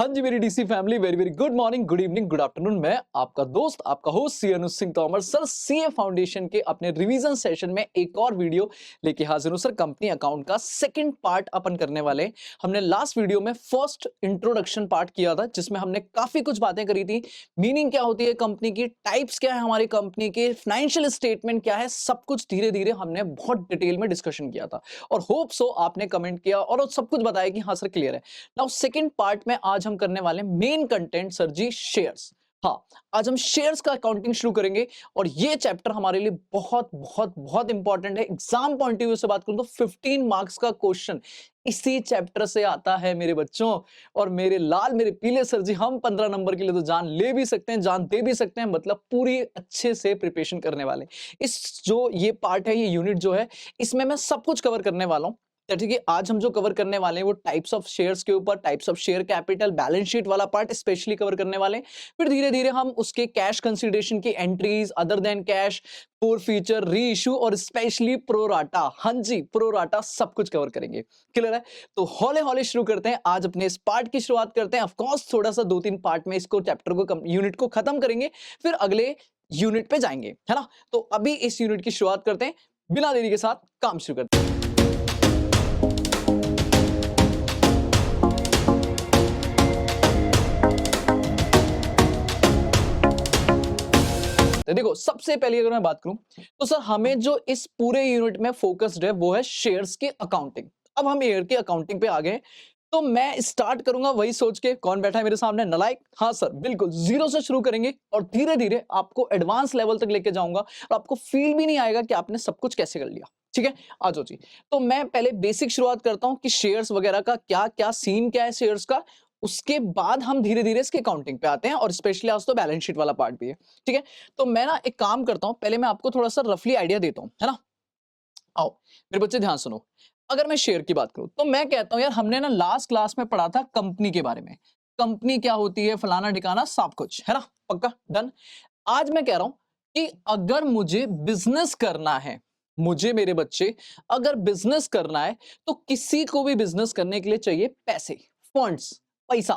हाँ जी मेरी DC family, very very good morning, good evening, good afternoon. मैं आपका दोस्त, आपका host C Anuj Singh Tomar sir, CA foundation के अपने रिवीजन सेशन में एक और वीडियो लेके हाजिर हूं सर। कंपनी अकाउंट का सेकंड पार्ट अपन करने वाले हैं। हमने लास्ट वीडियो में फर्स्ट इंट्रोडक्शन पार्ट किया था, जिसमें हमने काफी कुछ बातें करी थी। मीनिंग क्या होती है कंपनी की, टाइप्स क्या है हमारी कंपनी के, फाइनेंशियल स्टेटमेंट क्या है, सब कुछ धीरे धीरे हमने बहुत डिटेल में डिस्कशन किया था। और होप सो आपने कमेंट किया और सब कुछ बताया कि हाँ सर क्लियर है। नाउ सेकंड पार्ट में आज हम करने वाले मेन कंटेंट सर जी शेयर्स। हाँ, आज हम शेयर्स का अकाउंटिंग शुरू करेंगे और ये चैप्टर हमारे लिए बहुत बहुत बहुत इंपॉर्टेंट है। एग्जाम पॉइंट ऑफ व्यू से बात करूं तो 15 मार्क्स का क्वेश्चन इसी चैप्टर से आता है मेरे बच्चों। और मेरे लाल मेरे पीले सर जी, हम 15 नंबर के लिए तो जान ले भी सकते हैं, जान दे भी सकते हैं, मतलब पूरी अच्छे से प्रिपरेशन करने वाले। इस जो ये पार्ट है, ये यूनिट जो है, इसमें मैं सब कुछ कवर करने वाला हूं। तो ठीक है, आज हम जो कवर करने वाले हैं वो टाइप्स ऑफ शेयर्स के ऊपर, types of share capital, balance sheet वाला पार्ट स्पेशली कवर करने वाले हैं। फिर धीरे धीरे हम उसके कैश कंसीडरेशन की entries, other than cash, core feature, री इशू और स्पेशली प्रोराटा, हाँ जी प्रोराटा, सब कुछ कवर करेंगे। क्लियर है? तो हौले हौले शुरू करते हैं, आज अपने इस पार्ट की शुरुआत करते हैं। ऑफकोर्स थोड़ा सा 2-3 पार्ट में इसको चैप्टर को यूनिट को खत्म करेंगे, फिर अगले यूनिट पे जाएंगे, है ना। तो अभी इस यूनिट की शुरुआत करते हैं, बिना देरी के साथ काम शुरू करते हैं। तो देखो, सबसे पहले अगर मैं बात करूं तो सर हमें जो इस पूरे यूनिट में फोकस्ड है वो है शेयर्स की अकाउंटिंग। अब हम शेयर की अकाउंटिंग पे आ गए, तो मैं स्टार्ट करूंगा वही सोच के, कौन बैठा है मेरे सामने, नलायक। हाँ सर बिल्कुल, जीरो से शुरू करेंगे और धीरे धीरे आपको एडवांस लेवल तक लेके जाऊंगा और आपको फील भी नहीं आएगा कि आपने सब कुछ कैसे कर लिया। ठीक है, आ जाओ जी। तो मैं पहले बेसिक शुरुआत करता हूं कि शेयर्स वगैरह का क्या क्या सीन क्या है शेयर्स का। उसके बाद हम धीरे धीरे इसके अकाउंटिंग पे आते हैं और स्पेशली आज तो बैलेंस शीट वाला पार्ट भी है। ठीक है, तो मैं ना एक काम करता हूं, पहले मैं आपको थोड़ा सा रफली आइडिया देता हूं, है ना। आओ मेरे बच्चे ध्यान सुनो। अगर मैं शेयर की बात करूं तो मैं कहता हूं यार, हमने ना लास्ट क्लास में पढ़ा था कंपनी के बारे में, कंपनी क्या होती है, फलाना ठिकाना सब कुछ, है ना। पक्का डन। आज मैं कह रहा हूं कि अगर मुझे बिजनेस करना है, मुझे मेरे बच्चे अगर बिजनेस करना है, तो किसी को भी बिजनेस करने के लिए चाहिए पैसे, फंड्स, पैसा।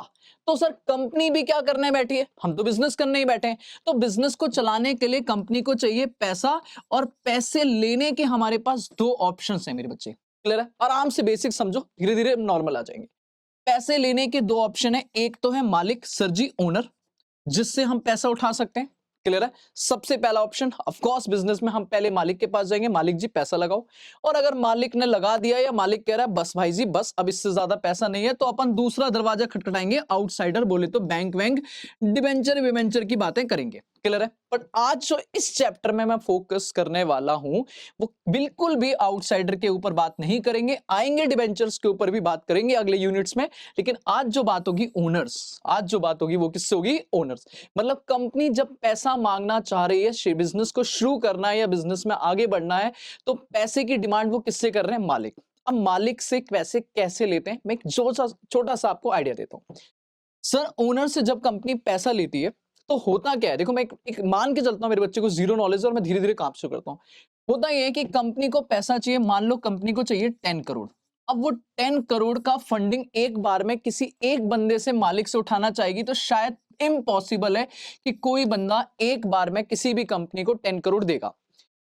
तो सर कंपनी भी क्या करने बैठी है, हम तो बिजनेस करने ही बैठे हैं। तो बिजनेस को चलाने के लिए कंपनी को चाहिए पैसा, और पैसे लेने के हमारे पास दो ऑप्शंस हैं मेरे बच्चे। क्लियर है? आराम से बेसिक समझो, धीरे धीरे नॉर्मल आ जाएंगे। पैसे लेने के दो ऑप्शन है, एक तो है मालिक सर जी, ओनर, जिससे हम पैसा उठा सकते हैं। क्लियर है? सबसे पहला ऑप्शन, ऑफ कोर्स बिजनेस में हम पहले मालिक के पास जाएंगे, मालिक जी पैसा लगाओ। और अगर मालिक ने लगा दिया या मालिक कह रहा है बस भाई जी बस, अब इससे ज्यादा पैसा नहीं है, तो अपन दूसरा दरवाजा खटखटाएंगे, आउटसाइडर बोले तो बैंक वैंक, डिबेंचर विवेंचर की बातें करेंगे। क्लियर है? बट आज जो इस चैप्टर में मैं फोकस करने वाला हूं, वो बिल्कुल भी आउटसाइडर के ऊपर बात नहीं करेंगे, आएंगे डिबेंचर्स के ऊपर भी बात करेंगे अगले यूनिट्स में। लेकिन आज जो बात होगी ओनर्स, आज जो बात होगी वो किससे होगी, ओनर्स। मतलब कंपनी जब पैसा मांगना चाह रही है, बिजनेस को शुरू करना है या बिजनेस में आगे बढ़ना है, तो पैसे की डिमांड वो किससे कर रहे हैं, मालिक। अब मालिक से पैसे कैसे लेते हैं, मैं एक छोटा सा आपको आइडिया देता हूं। सर ओनर से जब कंपनी पैसा लेती है तो होता क्या है, देखो मैं एक मान के चलता हूं, मेरे बच्चे को जीरो नॉलेज है और मैं धीरे धीरे काम शुरू करता हूं। होता यह है कि कंपनी को पैसा चाहिए, मान लो कंपनी को चाहिए 10 करोड़। अब वो 10 करोड़ का फंडिंग एक बार में किसी एक बंदे से, मालिक से उठाना चाहेगी तो शायद इम्पॉसिबल है कि कोई बंदा एक बार में किसी भी कंपनी को 10 करोड़ देगा।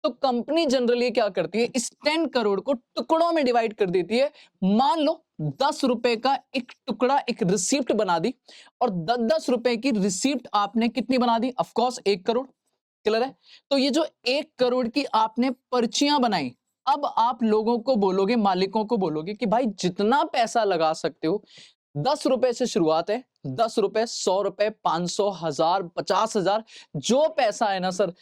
तो कंपनी जनरली क्या करती है, इस 10 करोड़ को टुकड़ों में डिवाइड कर देती है। मान लो 10 रुपए का एक टुकड़ा, एक रिसिप्ट बना दी, और 10-10 रुपए की रिसिप्ट आपने कितनी बना दी, ऑफकोर्स 1 करोड़। क्लियर है? तो ये जो 1 करोड़ की आपने पर्चियां बनाई, अब आप लोगों को बोलोगे, मालिकों को बोलोगे कि भाई जितना पैसा लगा सकते हो, 10 रुपए से शुरुआत है, 10 रुपए, 100 रुपए, 500, 1000, 50,000, जो पैसा है ना सर,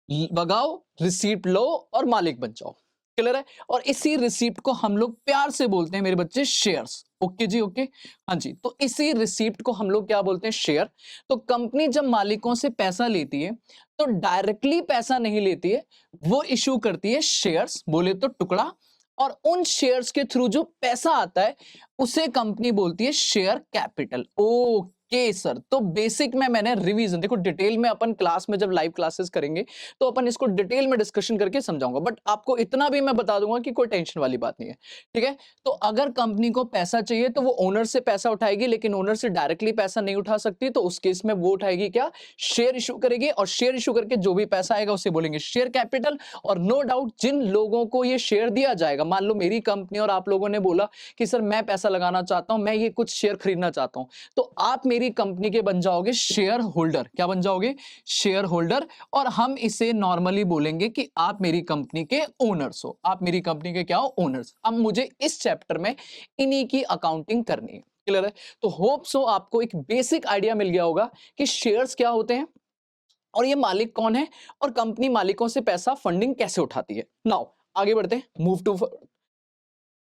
लगाओ, रिसीप्ट लो और मालिक बन जाओ। क्लियर है? और इसी रिसीप्ट को हम लोग प्यार से बोलते हैं मेरे बच्चे, शेयर्स। ओके जी, ओके। हाँ जी, तो इसी रिसीप्ट को हम लोग क्या बोलते हैं, शेयर। तो कंपनी जब मालिकों से पैसा लेती है तो डायरेक्टली पैसा नहीं लेती है, वो इशू करती है शेयर्स, बोले तो टुकड़ा। और उन शेयर्स के थ्रू जो पैसा आता है उसे कंपनी बोलती है शेयर कैपिटल। ओ ओके सर, तो बेसिक में मैंने रिवीजन, देखो डिटेल में अपन क्लास में जब लाइव क्लासेस करेंगे तो अपन इसको डिटेल में डिस्कशन करके समझाऊंगा, बट आपको इतना भी मैं बता दूंगा कि कोई टेंशन वाली बात नहीं है। ठीक है, तो अगर कंपनी को पैसा चाहिए तो वो ओनर से पैसा उठाएगी, लेकिन ओनर से डायरेक्टली पैसा नहीं उठा सकती, तो उस केस में वो उठाएगी क्या, शेयर इशू करेगी, और शेयर इशू करके जो भी पैसा आएगा उसे बोलेंगे शेयर कैपिटल। और नो डाउट जिन लोगों को ये शेयर दिया जाएगा, मान लो मेरी कंपनी और आप लोगों ने बोला कि सर मैं पैसा लगाना चाहता हूं, मैं ये कुछ शेयर खरीदना चाहता हूं, तो आप मेरी कंपनी के बन जाओगे शेयर होल्डर। क्या बन जाओगे, शेयर होल्डर। और हम इसे नॉर्मली बोलेंगे कि आप मेरी कंपनी के ओनर्स हो, आप मेरी कंपनी के क्या हो, ओनर्स। अब मुझे इस चैप्टर में इन्हीं की अकाउंटिंग करनी है, क्लियर है। तो होप सो आपको एक बेसिक आइडिया मिल गया होगा कि शेयर्स क्या होते हैं और ये मालिक कौन है, और कंपनी मालिकों से पैसा फंडिंग कैसे उठाती है। नाउ आगे बढ़ते हैं, मूव टू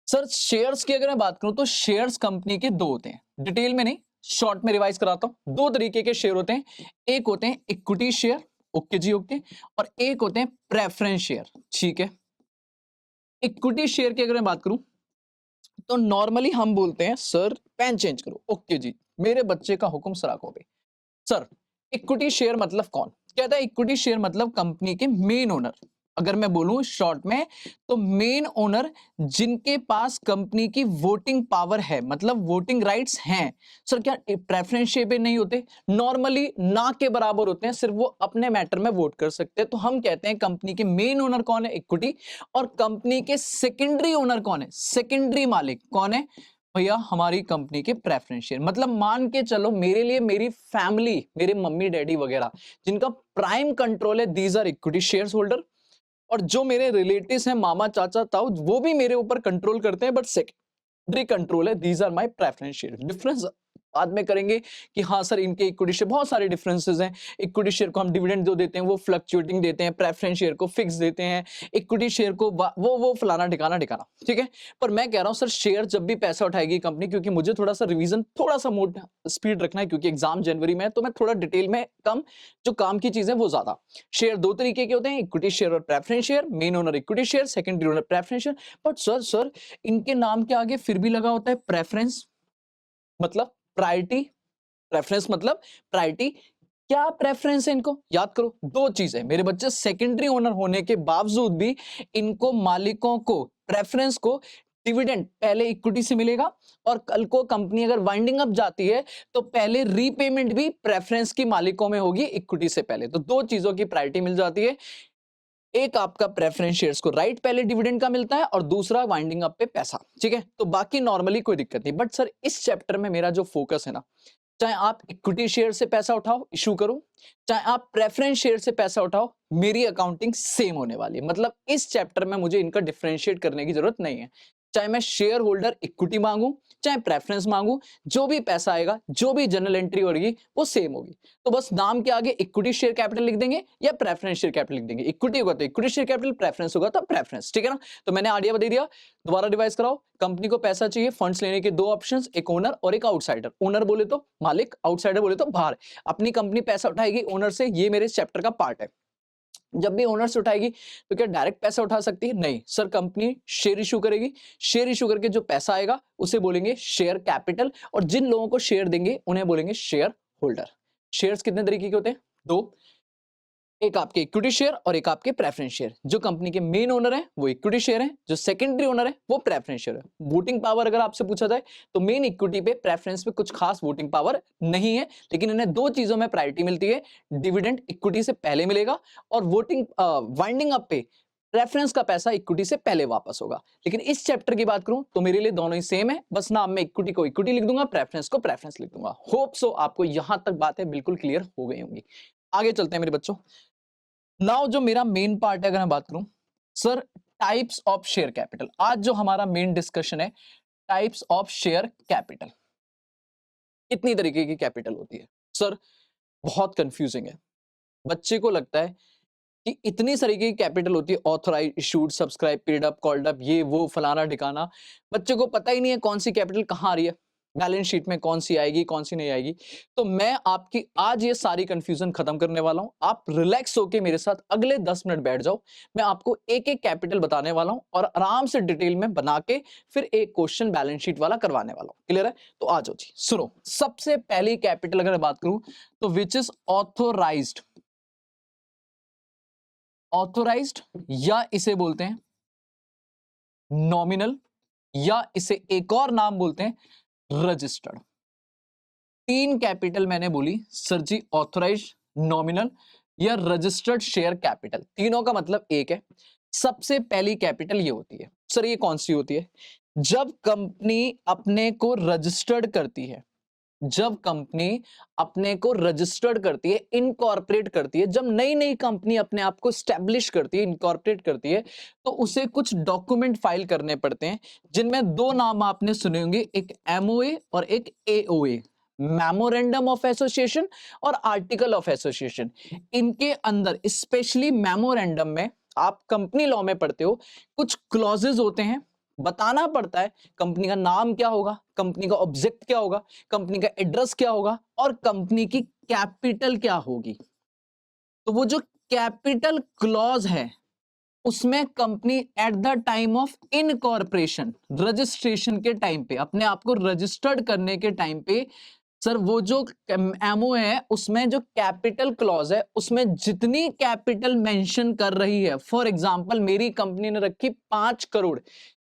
सर शेयर्स की अगर मैं बात करूं तो शेयर्स कंपनी के दो होते हैं, डिटेल में नहीं शॉर्ट में रिवाइज कराता हूं। दो तरीके के शेयर होते हैं, एक होते हैं इक्विटी शेयर, ओके जी ओके, और एक होते हैं प्रेफरेंस शेयर। ठीक है, इक्विटी शेयर की अगर मैं बात करूं तो नॉर्मली हम बोलते हैं सर पेन चेंज करो, ओके जी मेरे बच्चे का हुक्म सराखों पे। सर इक्विटी शेयर मतलब कौन, कहता है इक्विटी शेयर मतलब कंपनी के मेन ओनर। अगर मैं बोलूं शॉर्ट में तो मेन ओनर जिनके पास कंपनी की वोटिंग पावर है, मतलब वोटिंग राइट्स हैं। सर क्या प्रेफरेंस शेयर पे नहीं होते, नॉर्मली ना के बराबर होते हैं, सिर्फ वो अपने मैटर में वोट कर सकते हैं। तो हम कहते हैं कंपनी के मेन ओनर कौन है, इक्विटी, और कंपनी के सेकेंडरी ओनर कौन है, सेकेंडरी मालिक कौन है भैया, हमारी कंपनी के प्रेफरेंस शेयर। मतलब मान के चलो मेरे लिए मेरी फैमिली, मेरे मम्मी डैडी वगैरह जिनका प्राइम कंट्रोल है, these are equity share holder. और जो मेरे रिलेटिव्स हैं, मामा चाचा ताऊ, वो भी मेरे ऊपर कंट्रोल करते हैं, बट सेकेंडरी कंट्रोल है, these are my preference share. Difference बाद में करेंगे कि हाँ सर इनके इक्विटी शेयर बहुत सारे डिफरेंसेस हैं। इक्विटी शेयर को हम डिविडेंड जो देते हैं वो फ्लक्चुएटिंग देते हैं, प्रेफरेंस शेयर को फिक्स देते हैं, इक्विटी शेयर को वो फलाना ठिकाना ठिकाना। ठीक है, पर मैं कह रहा हूं सर शेयर जब भी पैसा उठाएगी कंपनी, क्योंकि मुझे थोड़ा सा रिवीजन थोड़ा सा मोड स्पीड रखना है, क्योंकि एग्जाम जनवरी में है, तो मैं थोड़ा डिटेल में कम, जो काम की चीजें वो ज्यादा। शेयर दो तरीके के होते हैं, इक्विटी शेयर और preference share. Main owner equity share, secondary owner preference share. But sir इनके नाम के आगे फिर भी लगा होता है प्रेफरेंस, मतलब प्रायोरिटी। प्रेफरेंस मतलब प्रायोरिटी। क्या प्रेफरेंस है इनको, याद करो दो चीजें मेरे बच्चे, सेकेंडरी ओनर होने के बावजूद भी इनको मालिकों को प्रेफरेंस को डिविडेंड पहले इक्विटी से मिलेगा, और कल को कंपनी अगर वाइंडिंग अप जाती है तो पहले रीपेमेंट भी प्रेफरेंस की मालिकों में होगी इक्विटी से पहले। तो दो चीजों की प्रायोरिटी मिल जाती है, एक आपका प्रेफरेंस शेयर्स को राइट पहले डिविडेंड का मिलता है, और दूसरा वाइंडिंग अप पे पैसा। ठीक है, तो बाकी नॉर्मली कोई दिक्कत नहीं। बट सर इस चैप्टर में मेरा जो फोकस है ना, चाहे आप इक्विटी शेयर से पैसा उठाओ इशू करो, चाहे आप प्रेफरेंस शेयर से पैसा उठाओ, मेरी अकाउंटिंग सेम होने वाली है। मतलब इस चैप्टर में मुझे इनका डिफरेंशिएट करने की जरूरत नहीं है। चाहे मैं शेयर होल्डर इक्विटी मांगू, चाहे प्रेफरेंस मांगू, जो भी पैसा आएगा, जो भी जनरल एंट्री होगी वो सेम होगी। तो बस नाम के आगे इक्विटी शेयर कैपिटल लिख देंगे या प्रेफरेंस शेयर कैपिटल लिख देंगे। इक्विटी होगा तो इक्विटी शेयर कैपिटल, प्रेफरेंस होगा तो प्रेफरेंस। ठीक है ना, तो मैंने आइडिया बता दिया, दोबारा रिवाइज कराओ। कंपनी को पैसा चाहिए, फंड्स लेने के दो ऑप्शंस, एक ओनर और एक आउटसाइडर। ओनर बोले तो मालिक, आउटसाइडर बोले तो बाहर। अपनी कंपनी पैसा उठाएगी ओनर से, ये मेरे चैप्टर का पार्ट है। जब भी ओनर से उठाएगी तो क्या डायरेक्ट पैसा उठा सकती है, नहीं सर, कंपनी शेयर इशू करेगी। शेयर इशू करके जो पैसा आएगा उसे बोलेंगे शेयर कैपिटल, और जिन लोगों को शेयर देंगे उन्हें बोलेंगे शेयर होल्डर। शेयर्स कितने तरीके के होते हैं, दो, एक आपके इक्विटी शेयर और एक आपके प्रेफरेंस शेयर। जो कंपनी के मेन ओनर है वो इक्विटी शेयर है, जो सेकेंडरी ओनर है वो प्रेफरेंस शेयर है। वोटिंग पावर अगर आपसे पूछा जाए तो मेन इक्विटी पे, प्रेफरेंस पे कुछ खास वोटिंग पावर नहीं है, लेकिन इन्हें दो चीजों में प्रायोरिटी मिलती है, डिविडेंड इक्विटी से पहले मिलेगा, और वोटिंग वाइंडिंग अप पे प्रेफरेंस का पैसा इक्विटी से पहले वापस होगा। लेकिन इस चैप्टर की बात करूं तो मेरे लिए दोनों ही सेम है, बस नाम में इक्विटी को इक्विटी लिख दूंगा, प्रेफरेंस को प्रेफरेंस लिख दूंगा। होप सो आपको यहां तक बातें बिल्कुल क्लियर हो गई होंगी। आगे चलते हैं मेरे बच्चों। नाउ जो मेरा मेन पार्ट है, अगर मैं बात करूं sir types of share capital, आज जो हमारा मेन डिस्कशन है टाइप्स ऑफ शेयर कैपिटल। कितनी तरीके की कैपिटल होती है सर, बहुत कंफ्यूजिंग है। बच्चे को लगता है कि इतनी तरीके की कैपिटल होती है, authorise, issued, subscribe, paid up, called up, ये वो फलाना ठिकाना। बच्चे को पता ही नहीं है कौन सी कैपिटल कहां आ रही है। बैलेंस शीट में कौन सी आएगी, कौन सी नहीं आएगी। तो मैं आपकी आज ये सारी कंफ्यूजन खत्म करने वाला हूं। आप रिलैक्स होके मेरे साथ अगले 10 मिनट बैठ जाओ। मैं आपको एक एक कैपिटल बताने वाला हूं और आराम से डिटेल में बना के फिर एक क्वेश्चन बैलेंस शीट वाला करवाने वाला हूं। क्लियर है? तो आ जाओ जी, सुनो। सबसे पहली कैपिटल अगर मैं बात करूं तो विच इज ऑथोराइज्ड। ऑथोराइज्ड या इसे बोलते हैं नॉमिनल, या इसे एक और नाम बोलते हैं रजिस्टर्ड। तीन कैपिटल मैंने बोली सर जी, ऑथोराइज, नॉमिनल या रजिस्टर्ड शेयर कैपिटल, तीनों का मतलब एक है। सबसे पहली कैपिटल ये होती है। सर ये कौन सी होती है? जब कंपनी अपने को रजिस्टर्ड करती है, जब कंपनी अपने को रजिस्टर्ड करती है, इनकॉर्पोरेट करती है, जब नई नई कंपनी अपने आप को स्टैब्लिश करती है, इनकॉर्पोरेट करती है, तो उसे कुछ डॉक्यूमेंट फाइल करने पड़ते हैं, जिनमें दो नाम आपने सुने होंगे, एक एमओए और एक एओए, मेमोरेंडम ऑफ एसोसिएशन और आर्टिकल ऑफ एसोसिएशन। इनके अंदर स्पेशली मेमोरेंडम में, आप कंपनी लॉ में पढ़ते हो, कुछ क्लॉजेज होते हैं, बताना पड़ता है कंपनी का नाम क्या होगा, कंपनी का ऑब्जेक्ट क्या होगा, कंपनी का एड्रेस क्या होगा और कंपनी की कैपिटल क्या होगी। तो वो जो कैपिटल क्लॉज है उसमें company at the time of incorporation, registration के टाइम पे, अपने आप को रजिस्टर्ड करने के टाइम पे, सर वो जो एमओ है उसमें जो कैपिटल क्लॉज है उसमें जितनी कैपिटल मेंशन कर रही है, फॉर एग्जांपल मेरी कंपनी ने रखी 5 करोड़,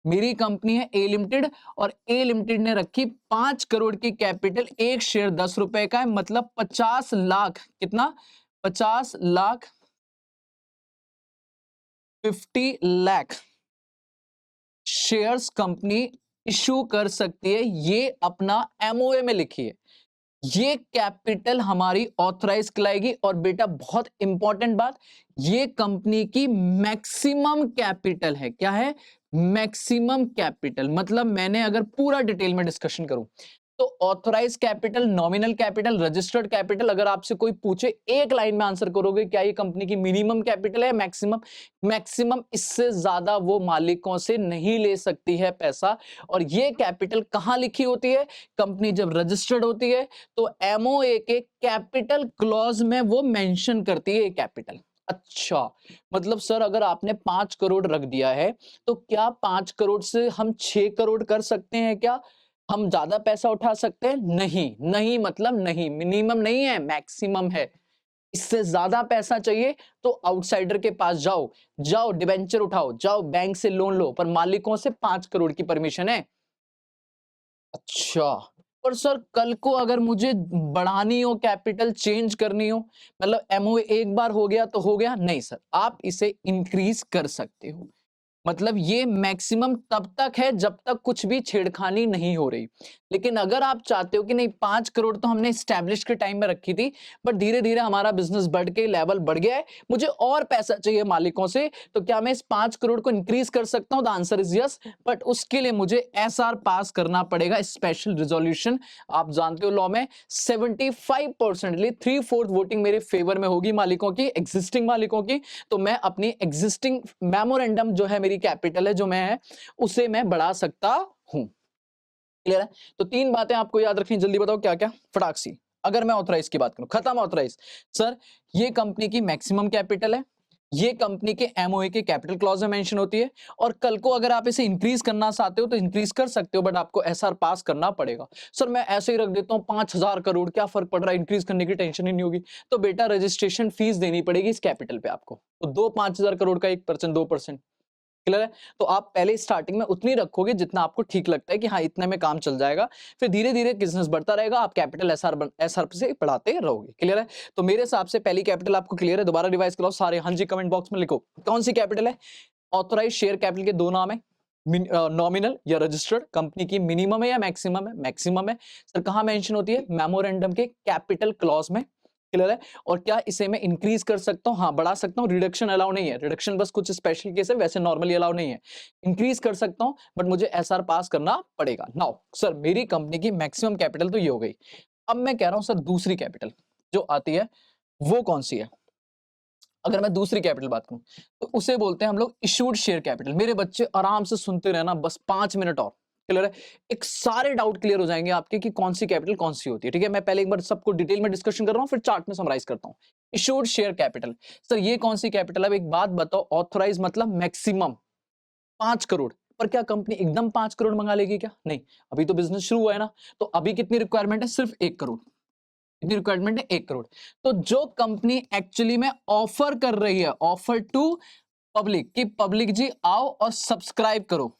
मेरी कंपनी है ए लिमिटेड और ए लिमिटेड ने रखी 5 करोड़ की कैपिटल, एक शेयर 10 रुपए का है, मतलब 50 लाख, कितना? 50 lakh, 50 lakh shares company issue कर सकती है। ये अपना एमओए में लिखिए, ये कैपिटल हमारी ऑथराइज कहलाएगी। और बेटा बहुत इंपॉर्टेंट बात, ये कंपनी की मैक्सिमम कैपिटल है। क्या है? Maximum capital. मतलब मैंने अगर पूरा डिटेल में डिस्कशन करूं तो authorise capital, nominal capital, registered capital, अगर आपसे कोई पूछे एक लाइन में आंसर करोगे क्या ये कंपनी की मिनिमम कैपिटल है, मैक्सिमम? मैक्सिमम, इससे ज्यादा वो मालिकों से नहीं ले सकती है पैसा। और ये कैपिटल कहां लिखी होती है? कंपनी जब रजिस्टर्ड होती है तो एमओए के कैपिटल क्लॉज में वो मेंशन करती है कैपिटल। अच्छा, मतलब सर अगर आपने 5 करोड़ रख दिया है तो क्या 5 करोड़ से हम 6 करोड़ कर सकते हैं क्या? हम ज्यादा पैसा उठा सकते हैं? नहीं, नहीं मतलब नहीं, मिनिमम नहीं है, मैक्सिमम है। इससे ज्यादा पैसा चाहिए तो आउटसाइडर के पास जाओ, जाओ डिबेंचर उठाओ, जाओ बैंक से लोन लो, पर मालिकों से 5 करोड़ की परमिशन है। अच्छा, पर सर कल को अगर मुझे बढ़ानी हो, कैपिटल चेंज करनी हो, मतलब एमओए एक बार हो गया तो हो गया? नहीं सर, आप इसे इंक्रीज कर सकते हो। मतलब ये मैक्सिमम तब तक है जब तक कुछ भी छेड़खानी नहीं हो रही। लेकिन अगर आप चाहते हो कि नहीं 5 करोड़ तो हमने स्टैब्लिश के टाइम में रखी थी, बट धीरे धीरे हमारा बिजनेस बढ़ के लेवल बढ़ गया है, मुझे और पैसा चाहिए मालिकों से, तो क्या मैं इस 5 करोड़ को इंक्रीज कर सकता हूं? The answer is yes, but उसके लिए मुझे एसआर पास करना पड़ेगा, स्पेशल रिजोल्यूशन। आप जानते हो लॉ में 75%, 3/4 वोटिंग मेरे फेवर में होगी मालिकों की, एग्जिस्टिंग मालिकों की। तो मैं अपनी एग्जिस्टिंग मेमोरेंडम जो है, मेरी कैपिटल है जो मैं है, उसे मैं बढ़ा सकता हूं। क्लियर है? तो तीन बातें आपको याद रखनी, जल्दी बताओ क्या क्या, फटाक सी। अगर मैं ऑथराइज की बात करूं, खत्म ऑथराइज। सर ये कंपनी की मैक्सिमम कैपिटल है, ये कंपनी के एमओए के कैपिटल क्लॉज में मेंशन होती है, और कल को अगर आप इसे इंक्रीज करना चाहते हो तो इंक्रीज कर सकते हो, बट आपको एसआर पास करना पड़ेगा। सर मैं ऐसे ही रख देता हूं 5,000 करोड़, क्या फर्क पड़ रहा है, इंक्रीज करने की टेंशन ही नहीं होगी। तो बेटा रजिस्ट्रेशन फीस देनी पड़ेगी इस कैपिटल पे आपको, तो दो 5,000 करोड़ का 1%, 2%। क्लियर है? तो आप पहले स्टार्टिंग में उतनी रखोगे जितना आपको ठीक लगता है कि हाँ इतने में काम चल जाएगा, फिर धीरे धीरे बिजनेस बढ़ता रहेगा, आप कैपिटल एसआर से बढ़ाते रहोगे। क्लियर है? तो मेरे हिसाब से पहली कैपिटल आपको क्लियर है, दोबारा रिवाइज कराओ सारे, हाँ जी कमेंट बॉक्स में लिखो कौन सी कैपिटल है। ऑथराइज शेयर कैपिटल के दो नाम है, नॉमिनल या रजिस्टर्ड। कंपनी की मिनिमम है या मैक्सिमम है? मैक्सिमम है। सर कहां मेंशन होती है? मेमोरेंडम के कैपिटल क्लॉज में। क्लियर है? और क्या इसे मैं इंक्रीज कर सकता हूं? हाँ बढ़ा सकता हूं, रिडक्शन अलाउ नहीं है, रिडक्शन बस कुछ स्पेशल केस है, वैसे नॉर्मली अलाउ नहीं है। इंक्रीज कर सकता हूं बट मुझे एसआर पास करना पड़ेगा। नाउ सर मेरी कंपनी की मैक्सिमम कैपिटल तो ये हो गई, अब मैं कह रहा हूं सर दूसरी कैपिटल जो आती है वो कौन सी है? अगर मैं दूसरी कैपिटल बात करूं तो उसे बोलते हैं हम लोग इशूड शेयर कैपिटल। मेरे बच्चे आराम से सुनते रहना, बस 5 मिनट और, क्लियर है? एक सारे डाउट क्लियर हो जाएंगे आपके कि कौन सी कैपिटल कौन सी होती है। ठीक है, मैं पहले एक बार सबको डिटेल में डिस्कशन कर रहा हूं, फिर चार्ट में समराइज करता हूं। इशूड शेयर कैपिटल, सर ये कौन सी कैपिटल? अब एक बात बताओ, ऑथराइज मतलब मैक्सिमम 5 करोड़, पर क्या कंपनी एकदम 5 करोड़ मंगा लेगी क्या? नहीं, अभी तो बिजनेस शुरू हुआ है ना। तो अभी कितनी रिक्वायरमेंट है? सिर्फ 1 करोड़। कितनी रिक्वायरमेंट है? 1 करोड़। तो जो कंपनी एक्चुअली में ऑफर कर रही है, ऑफर टू पब्लिक, कि पब्लिक जी आओ और सब्सक्राइब करो,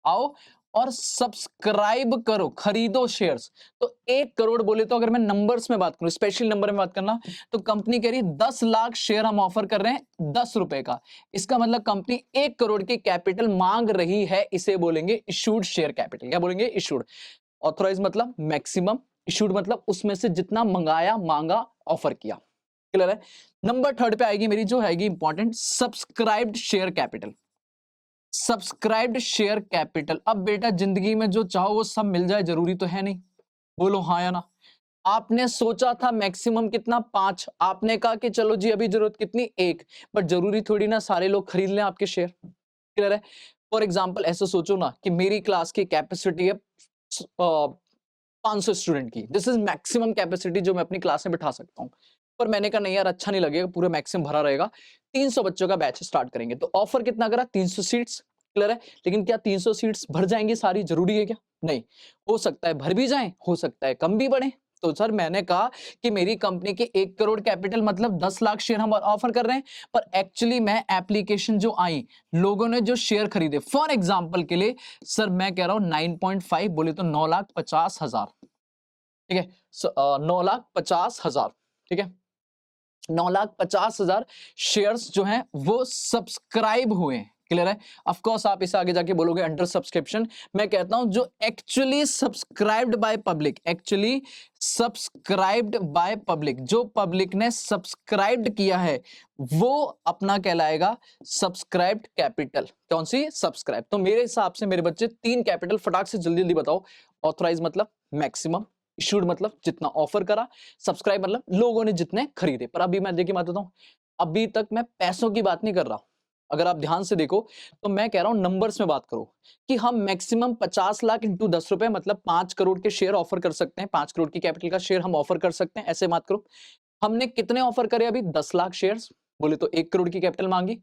आओ और सब्सक्राइब करो, खरीदो शेयर्स। तो 1 करोड़ बोले तो अगर मैं नंबर्स में बात करूं, स्पेशल नंबर में बात करना, तो कंपनी कह रही 10 लाख शेयर हम ऑफर कर रहे हैं 10 रुपए का। इसका मतलब कंपनी 1 करोड़ की कैपिटल मांग रही है, इसे बोलेंगे इशूड शेयर कैपिटल। क्या बोलेंगे? इशूड। ऑथराइज मतलब मैक्सिमम, इशूड मतलब उसमें से जितना मंगाया, मांगा, ऑफर किया। क्लियर है? नंबर थर्ड पे आएगी मेरी जो हैगी important, subscribed share capital. Subscribed share capital. अब बेटा जिंदगी में जो चाहो वो सब मिल जाए जरूरी तो है नहीं, बोलो हाँ या ना। आपने सोचा था मैक्सिमम कितना? 5। आपने कहा कि चलो जी अभी जरूरत कितनी? 1। बट जरूरी थोड़ी ना सारे लोग खरीद लें आपके शेयर। क्लियर है? फॉर एग्जाम्पल ऐसे सोचो ना कि मेरी क्लास की कैपेसिटी है 500 स्टूडेंट की, दिस इज मैक्सिमम कैपेसिटी जो मैं अपनी क्लास में बिठा सकता हूं। पर मैंने कहा नहीं यार, अच्छा नहीं लगेगा, पूरा मैक्सिमम भरा रहेगा, 300 बच्चों का बैच स्टार्ट करेंगे। तो ऑफर कितना करा? 300 सीट्स। क्लियर है? लेकिन क्या 300 सीट्स भर जाएंगी सारी? जरूरी है क्या? नहीं, हो सकता है भर भी जाएं, हो सकता है कम भी बढ़े। तो सर मैंने कहा कि मेरी कंपनी के 1 करोड़ कैपिटल मतलब 10 लाख शेयर हम ऑफर कर रहे हैं, पर एक्चुअली मैं एप्लीकेशन जो आई, लोगों ने जो शेयर खरीदे, फॉर एग्जाम्पल के लिए सर मैं कह रहा हूं 9.5 बोले तो 9,50,000। ठीक है, 9,50,000। ठीक है, 9,50,000 शेयर्स जो हैं वो सब्सक्राइब हुए हैं। क्लियर है? ऑफ कोर्स आप इसे आगे जाके बोलोगे अंडर सब्सक्रिप्शन। मैं कहता हूं जो actually subscribed by public, actually subscribed by public, जो पब्लिक ने सब्सक्राइब्ड किया है वो अपना कहलाएगा सब्सक्राइब्ड कैपिटल। कौन सी? सब्सक्राइब। तो मेरे हिसाब से मेरे बच्चे 3 कैपिटल फटाक से जल्दी जल्दी बताओ। ऑथराइज मतलब मैक्सिमम, इशूड मतलब जितना ऑफर करा, सब्सक्राइब मतलब लोगों ने जितने खरीदे। पर अभी मैं देखिए बात बताऊं, अभी तक मैं पैसों की बात नहीं कर रहा। अगर आप ध्यान से देखो तो मैं कह रहा हूं नंबर्स में बात करो कि हम मैक्सिमम 50 लाख इंटू 10 रुपए मतलब 5 करोड़ के शेयर ऑफर कर सकते हैं, 5 करोड़ की कैपिटल का शेयर हम ऑफर कर सकते हैं, ऐसे बात करो। हमने कितने ऑफर करे अभी? 10 लाख शेयर्स, बोले तो 1 करोड़ की कैपिटल मांगी।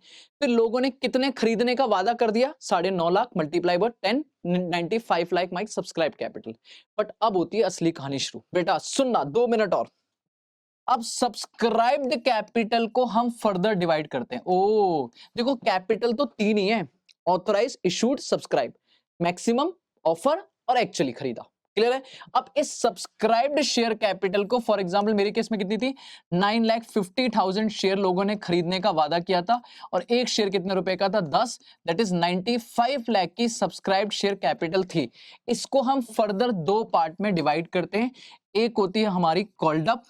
फिर लोगों ने कितने खरीदने का वादा कर दिया? 9.5 lakh multiply by 10, 95 lakh my subscribe capital. But अब होती है असली कहानी शुरू। बेटा सुनना, 2 मिनट और। अब सब्सक्राइब्ड कैपिटल को हम फर्दर डिवाइड करते हैं। ओ देखो, कैपिटल तो 3 ही है, authorise, issued, subscribe, maximum, offer और एक्चुअली खरीदा। क्लियर है? अब इस सब्सक्राइब्ड शेयर कैपिटल को फॉर एग्जांपल मेरे केस में कितनी थी? 9,50,000 शेयर लोगों ने खरीदने का वादा किया था, और एक शेयर कितने रुपए का था? 10, दैट इज 95 लाख की सब्सक्राइब्ड शेयर कैपिटल थी। इसको हम फर्दर 2 पार्ट में डिवाइड करते हैं। एक होती है हमारी कॉल्ड अप,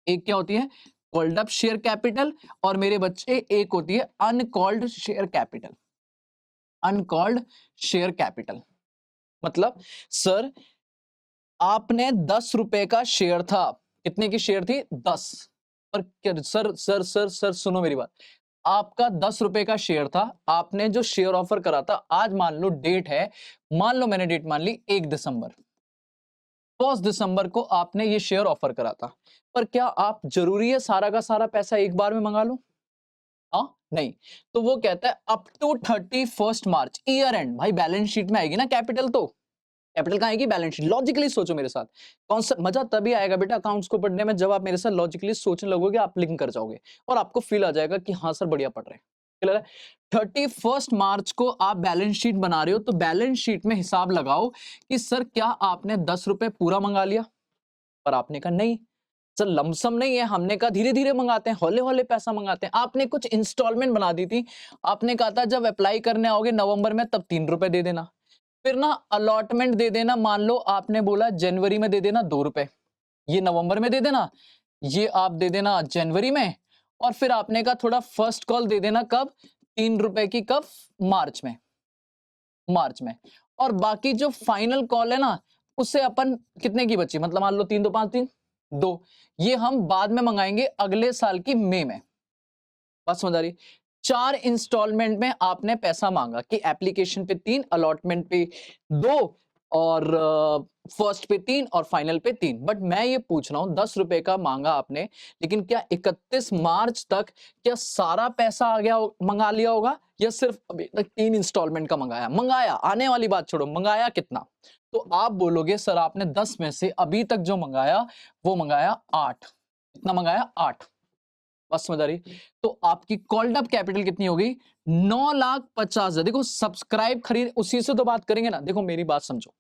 एक क्या होती है? कॉल्ड अप शेयर कैपिटल, और मेरे बच्चे एक होती है uncalled share capital. Uncalled share capital मतलब सर आपने 10 रुपए का शेयर था, कितने की शेयर थी? 10। पर सर सुनो मेरी बात, आपका 10 रुपए का शेयर था, आपने जो शेयर ऑफर करा था, आज मान लो डेट है, मान लो मैंने डेट मान ली 1 दिसंबर, 1 दिसंबर को आपने ये शेयर ऑफर करा था। पर क्या आप जरूरी है सारा का सारा पैसा एक बार में मंगा लो? हाँ नहीं। तो वो कहता है up to 31 March, year end. भाई बैलेंस शीट में आएगी ना कैपिटल, तो कैपिटल कहां आएगी? Balance sheet. लॉजिकली सोचो मेरे साथ, कॉन्सेप्ट मजा तभी आएगा बेटा अकाउंट्स को पढ़ने में जब आप मेरे साथ लॉजिकली सोचने लगोगे, आप लिंक कर जाओगे और आपको फील आ जाएगा कि हाँ सर बढ़िया पढ़ रहे हैं। क्लियर है? 31 मार्च को आप बैलेंस शीट बना रहे हो, तो बैलेंस शीट में हिसाब लगाओ कि सर क्या आपने 10 रुपए पूरा मंगा लिया? पर आपने कहा नहीं सर, लमसम नहीं है, हमने कहा धीरे धीरे मंगाते हैं, हौले हौले पैसा मंगाते हैं। आपने कुछ इंस्टॉलमेंट बना दी थी, आपने कहा था जब अप्लाई करने आओगे नवंबर में तब 3 रुपए दे देना, फिर ना अलॉटमेंट दे देना, मान लो आपने बोला जनवरी में दे देना 2 रुपए, ये नवंबर में दे देना, ये आप दे देना जनवरी में, और फिर आपने कहा थोड़ा फर्स्ट कॉल दे देना कब? 3 रुपए की कब? मार्च में, मार्च में। और बाकी जो फाइनल कॉल है ना, उससे अपन कितने की बची, मतलब मान लो 3 2 5 3 2, ये हम बाद में मंगाएंगे अगले साल की मई में। बात समझ आ रही? 4 इंस्टॉलमेंट में आपने पैसा मांगा कि एप्लीकेशन पे 3, अलॉटमेंट पे 2 और फर्स्ट पे 3 और फाइनल पे 3। बट मैं ये पूछ रहा हूं 10 रुपए का मांगा आपने, लेकिन क्या 31 मार्च तक क्या सारा पैसा आ गया मंगा लिया होगा, या सिर्फ अभी तक 3 इंस्टॉलमेंट का मंगाया आने वाली बात छोड़ो, मंगाया कितना? तो आप बोलोगे सर आपने 10 में से अभी तक जो मंगाया वो मंगाया 8। कितना मंगाया? 8। बस समझ आ रही? तो आपकी कॉल्ड अप कैपिटल कितनी होगी? 9,50,000। देखो सब्सक्राइब खरीद उसी से तो बात करेंगे ना। देखो मेरी बात समझो,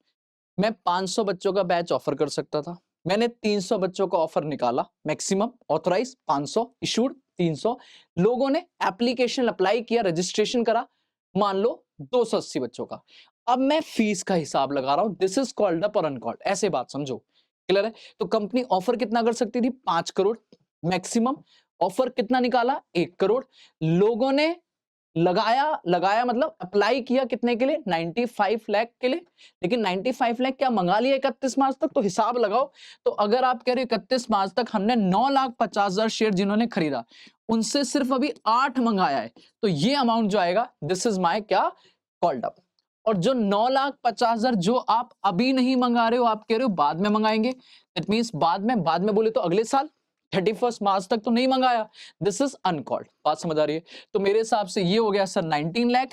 मैं 500 बच्चों का बैच ऑफर कर सकता था, मैंने 300 बच्चों का ऑफर निकाला, मैक्सिमम ऑथराइज 500, इशूड 300। लोगों ने एप्लीकेशन अप्लाई किया, रजिस्ट्रेशन करा, मान लो 280 बच्चों का। अब मैं फीस का हिसाब लगा रहा हूं, दिस इज कॉल्ड अप और अनकॉल्ड, ऐसे बात समझो। क्लियर है? तो कंपनी ऑफर कितना कर सकती थी? 5 करोड़ मैक्सिमम। ऑफर कितना निकाला? 1 करोड़। लोगों ने लगाया मतलब अप्लाई किया कितने के लिए? 95 लाख के लिए। लेकिन 95 लाख क्या मंगा लिया 31 मार्च तक? तो हिसाब लगाओ। तो अगर आप कह रहे हो 31 मार्च तक हमने 9,50,000 शेयर जिन्होंने खरीदा, उनसे सिर्फ अभी 8 मंगाया है, तो ये अमाउंट जो आएगा दिस इज माय क्या? Called up. और जो 9,50,000 जो आप अभी नहीं मंगा रहे हो, आप कह रहे हो बाद में मंगाएंगे, दैट मींस बाद में बोले तो अगले साल 31 मार्च तक तो नहीं मंगाया, दिस इज अनकॉल्ड। बात समझ आ रही है? तो मेरे हिसाब से ये हो गया सर 19 लाख।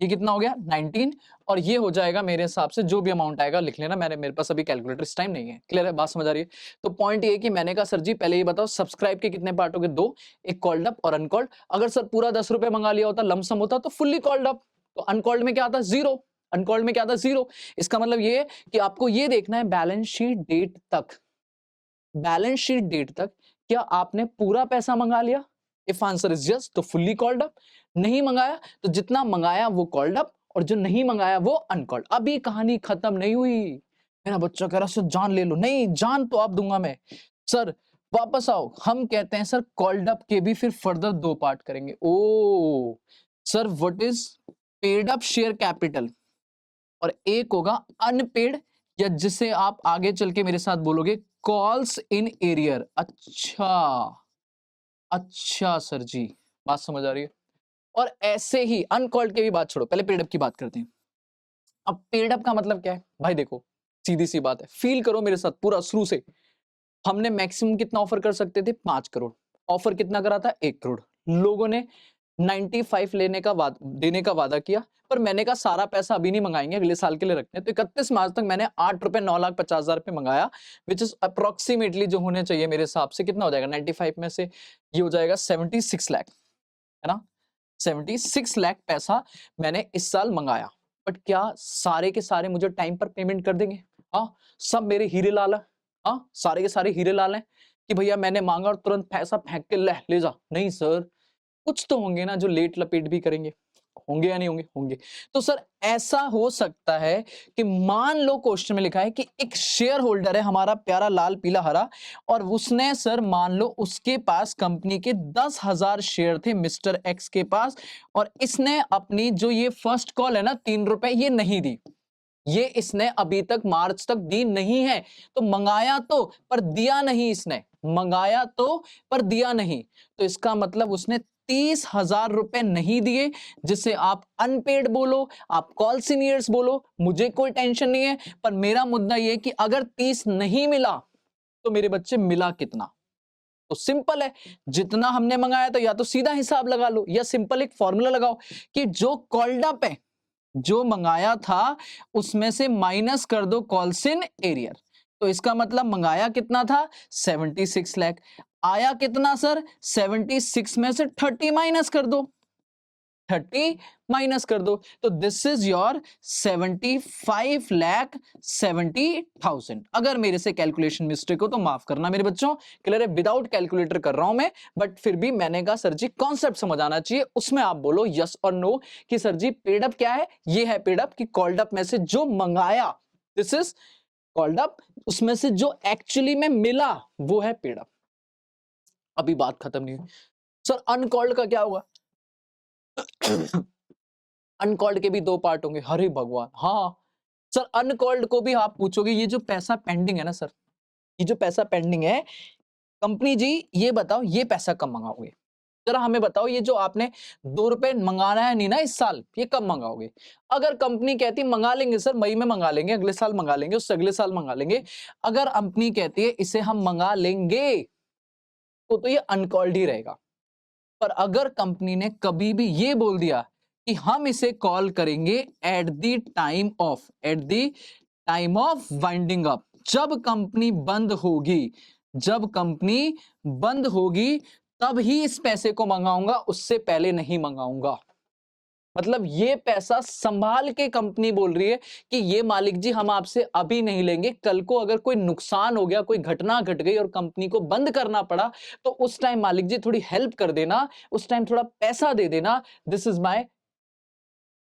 ये कितना हो गया? 19। और ये हो जाएगा मेरे हिसाब से, जो भी अमाउंट आएगा लिख लेना, मेरे पास अभी कैलकुलेटर इस टाइम नहीं है। क्लियर है? बात समझ आ रही है? तो पॉइंट ये कि मैंने कहा सर जी पहले ये बताओ सब्सक्राइब के कितने पार्ट हो गए? 2, एक कॉल्ड अप और अनकॉल्ड। अगर सर पूरा 10 रुपए मंगा लिया होता, लमसम होता, तो फुल्ली कॉल्ड अप। तो अनकॉल्ड में क्या आता? 0। अनकॉल्ड में क्या आता? 0। इसका मतलब ये है कि आपको ये देखना है बैलेंस शीट डेट तक, बैलेंस शीट डेट तक क्या आपने पूरा पैसा मंगा लिया? इफ आंसर इज यस तो फुल्ली कॉल्ड अप। नहीं मंगाया तो जितना मंगाया वो कॉल्ड अप, और जो नहीं मंगाया वो अनकॉल्ड। अभी कहानी खत्म नहीं हुई। मेरा बच्चा कह रहा सर जान ले लो। नहीं, जान तो आप दूंगा मैं। सर वापस आओ, हम कहते हैं सर कॉल्ड अप के भी फिर फर्दर 2 पार्ट करेंगे। Oh sir what is paid up share capital, और एक होगा अनपेड, या जिसे आप आगे चल के मेरे साथ बोलोगे कॉल्स इन एरियर। अच्छा, अच्छा सर जी, बात समझ आ रही है? और ऐसे ही अनकॉल्ड के भी बात छोड़ो, पहले पेडअप की बात करते हैं। अब पेडअप का मतलब क्या है भाई? देखो सीधी सी बात है, फील करो मेरे साथ पूरा शुरू से। हमने मैक्सिमम कितना ऑफर कर सकते थे? 5 करोड़। ऑफर कितना करा था? 1 करोड़। लोगों ने 95 देने का वादा किया, पर मैंने कहा सारा पैसा अभी नहीं मंगाएंगे, अगले साल के लिए रखते हैं। तो 31 मार्च तक मैंने 8 रुपए 9,50,000 पे मंगाया, विच इज अप्रोक्सीमेटली जो होने चाहिए मेरे हिसाब से कितना हो जाएगा 95 में से? ये हो जाएगा 76 लाख, है ना? 76 लाख पैसा मैंने इस साल मंगाया। बट क्या सारे के सारे मुझे टाइम पर पेमेंट कर देंगे? हाँ, सब मेरे हीरे लाल है। हाँ, सारे के सारे हीरे लाल हैं कि भैया मैंने मांगा और तुरंत पैसा फेंक के ले जा। नहीं सर, कुछ तो होंगे ना जो लेट लपेट भी करेंगे। होंगे या नहीं होंगे? होंगे। तो सर ऐसा हो सकता है कि मान लो क्वेश्चन में लिखा है कि एक शेयर होल्डर है हमारा प्यारा लाल पीला हरा, और उसने सर मान लो उसके पास कंपनी के 10,000 शेयर थे मिस्टर एक्स के पास, और इसने अपनी जो ये फर्स्ट कॉल है ना 3 रुपए, ये नहीं दी। ये इसने अभी तक मार्च तक दी नहीं है। तो मंगाया तो पर दिया नहीं, इसने मंगाया तो पर दिया नहीं। तो इसका मतलब उसने 30,000 रुपए नहीं दिए, जिसे आप अनपेड बोलो, आप कॉल सीनियर्स बोलो, मुझे कोई टेंशन नहीं है। पर मेरा मुद्दा यह कि अगर 30 नहीं मिला तो मेरे बच्चे मिला कितना? तो सिंपल है, जितना हमने मंगाया था या तो सीधा हिसाब लगा लो, या सिंपल एक फॉर्मूला लगाओ कि जो कॉल्ड अप है, जो मंगाया था उसमें से माइनस कर दो कॉल्स इन एरियर। तो इसका मतलब मंगाया कितना था? 76 लाख। आया कितना सर? 76 में से 30 माइनस कर दो, 30 माइनस कर दो, तो दिस इज योर 75,70,000। अगर मेरे से कैलकुलेशन मिस्टेक हो तो माफ करना मेरे बच्चों। क्लियर है? विदाउट कैलकुलेटर कर रहा हूं मैं, बट फिर भी मैंने कहा सर जी कॉन्सेप्ट समझ आना चाहिए, उसमें आप बोलो यस और नो कि सर जी पेड अप क्या है? ये है पेड अप कि कॉल्ड अप में से जो मंगाया, दिस इज कॉल्ड अप, उसमें से जो एक्चुअली में मिला वो है पेड अप। अभी बात खत्म नहीं हुई। सर अनकॉल्ड का क्या होगा? अनकॉल्ड के भी 2 पार्ट होंगे। हरे भगवान! हाँ, सर अनकॉल्ड को भी आप पूछोगे ये जो पैसा पेंडिंग है ना सर, ये जो पैसा पेंडिंग है, कंपनी जी ये बताओ ये पैसा कब मंगाओगे? जरा हमें बताओ ये जो आपने ₹2 मंगाना है नहीं ना इस साल, ये कब मंगाओगे? अगर कंपनी कहती है मंगा लेंगे सर, मई में मंगा लेंगे, अगले साल मंगा लेंगे, उससे अगले साल मंगा लेंगे। अगर कंपनी कहती है इसे हम मंगा लेंगे, तो ये अनकॉल्ड ही रहेगा। पर अगर कंपनी ने कभी भी ये बोल दिया कि हम इसे कॉल करेंगे eight the time of winding up, जब कंपनी बंद होगी तब ही इस पैसे को मंगाऊंगा, उससे पहले नहीं मंगाऊंगा। मतलब ये पैसा संभाल के कंपनी बोल रही है कि ये मालिक जी हम आपसे अभी नहीं लेंगे, कल को अगर कोई नुकसान हो गया, कोई घटना घट गई और कंपनी को बंद करना पड़ा, तो उस टाइम मालिक जी थोड़ी हेल्प कर देना, उस टाइम थोड़ा पैसा दे देना। दिस इज माय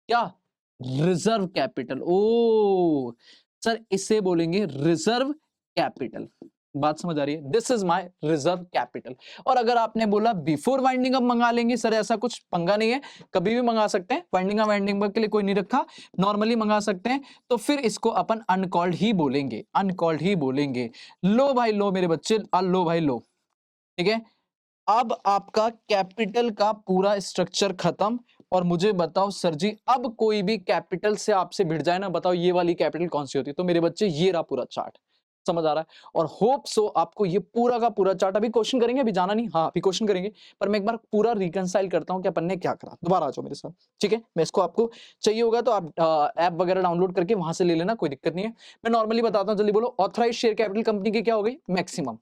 क्या, रिजर्व कैपिटल। ओ सर, इसे बोलेंगे रिजर्व कैपिटल। बात समझ आ रही है? This is my reserve capital. और अगर आपने बोला बिफोर वाइंडिंग अप मंगा लेंगे, सर ऐसा कुछ पंगा नहीं है, कभी भी मंगा सकते हैं, वाइंडिंग अप के लिए कोई नहीं रखा, नॉर्मली मंगा सकते हैं, तो फिर इसको अपन अनकॉल्ड ही बोलेंगे, अनकॉल्ड ही बोलेंगे। लो भाई लो मेरे बच्चे, लो भाई लो, ठीक है। अब आपका कैपिटल का पूरा स्ट्रक्चर खत्म। और मुझे बताओ सर जी, अब कोई भी कैपिटल से आपसे भिड़ जाए ना, बताओ ये वाली कैपिटल कौन सी होती है? तो मेरे बच्चे ये रहा पूरा चार्ट, समझ आ रहा है? और होप सो आपको ये पूरा का पूरा चार्ट, अभी क्वेश्चन करेंगे, अभी जाना नहीं, हाँ अभी क्वेश्चन करेंगे, पर मैं एक बार पूरा रिकंसाइल करता हूं कि अपन ने क्या करा। दोबारा आ जाओ मेरे साथ, ठीक है। मैं इसको, आपको चाहिए होगा तो आप ऐप वगैरह डाउनलोड करके वहां से ले लेना, कोई दिक्कत नहीं है। मैं नॉर्मली बताता हूं, जल्दी बोलो। ऑथराइज शेयर कैपिटल कंपनी की क्या हो गई? मैक्सिमम।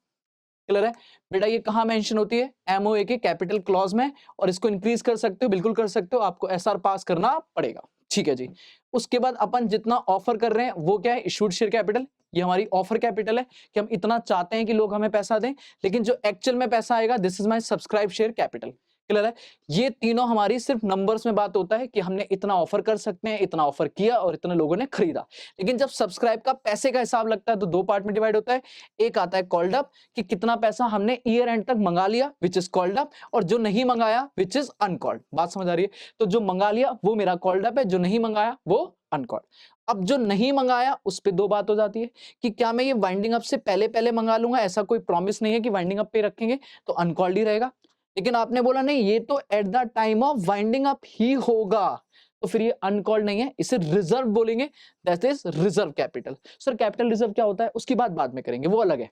क्लियर है बेटा? ये कहां मेंशन होती है? एमओए के कैपिटल क्लॉज में। और इसको इंक्रीज कर सकते हो, बिल्कुल कर सकते हो, आपको एसआर पास करना पड़ेगा, ठीक है जी। उसके बाद अपन जितना ऑफर कर रहे हैं वो क्या है? Issued share capital. ये हमारी ऑफर कैपिटल है कि हम इतना चाहते हैं कि लोग हमें पैसा दें, लेकिन जो एक्चुअल में पैसा आएगा, this is my subscribe share capital. Clear है? ये तीनों हमारी सिर्फ नंबर्स में बात होता है कि हमने इतना ऑफर कर सकते हैं, इतना ऑफर किया और इतने लोगों ने खरीदा। लेकिन जब सब्सक्राइब का पैसे का हिसाब लगता है तो दो पार्ट में डिवाइड होता है। एक आता है कॉल्ड अप, कि कितना पैसा हमने ईयर एंड तक मंगा लिया, विच इज कॉल्ड अप, और जो नहीं मंगाया विच इज अनकॉल्ड। बात समझ आ रही है? तो जो मंगा लिया वो मेरा कॉल्ड अप है, जो नहीं मंगाया वो अनकॉल्ड। अब जो नहीं मंगाया उस पे दो बात हो जाती है कि क्या मैं ये वाइंडिंग अप से पहले पहले मंगा लूंगा, ऐसा कोई प्रॉमिस नहीं है कि वाइंडिंग अप पे रखेंगे तो अनकॉल्ड ही रहेगा। लेकिन आपने बोला नहीं, ये तो at the time of winding up ही होगा, तो फिर ये अनकॉल्ड नहीं है, इसे रिजर्व बोलेंगे, that is reserve capital. Sir capital reserve क्या होता है? उसकी बात बाद में करेंगे, वो अलग है,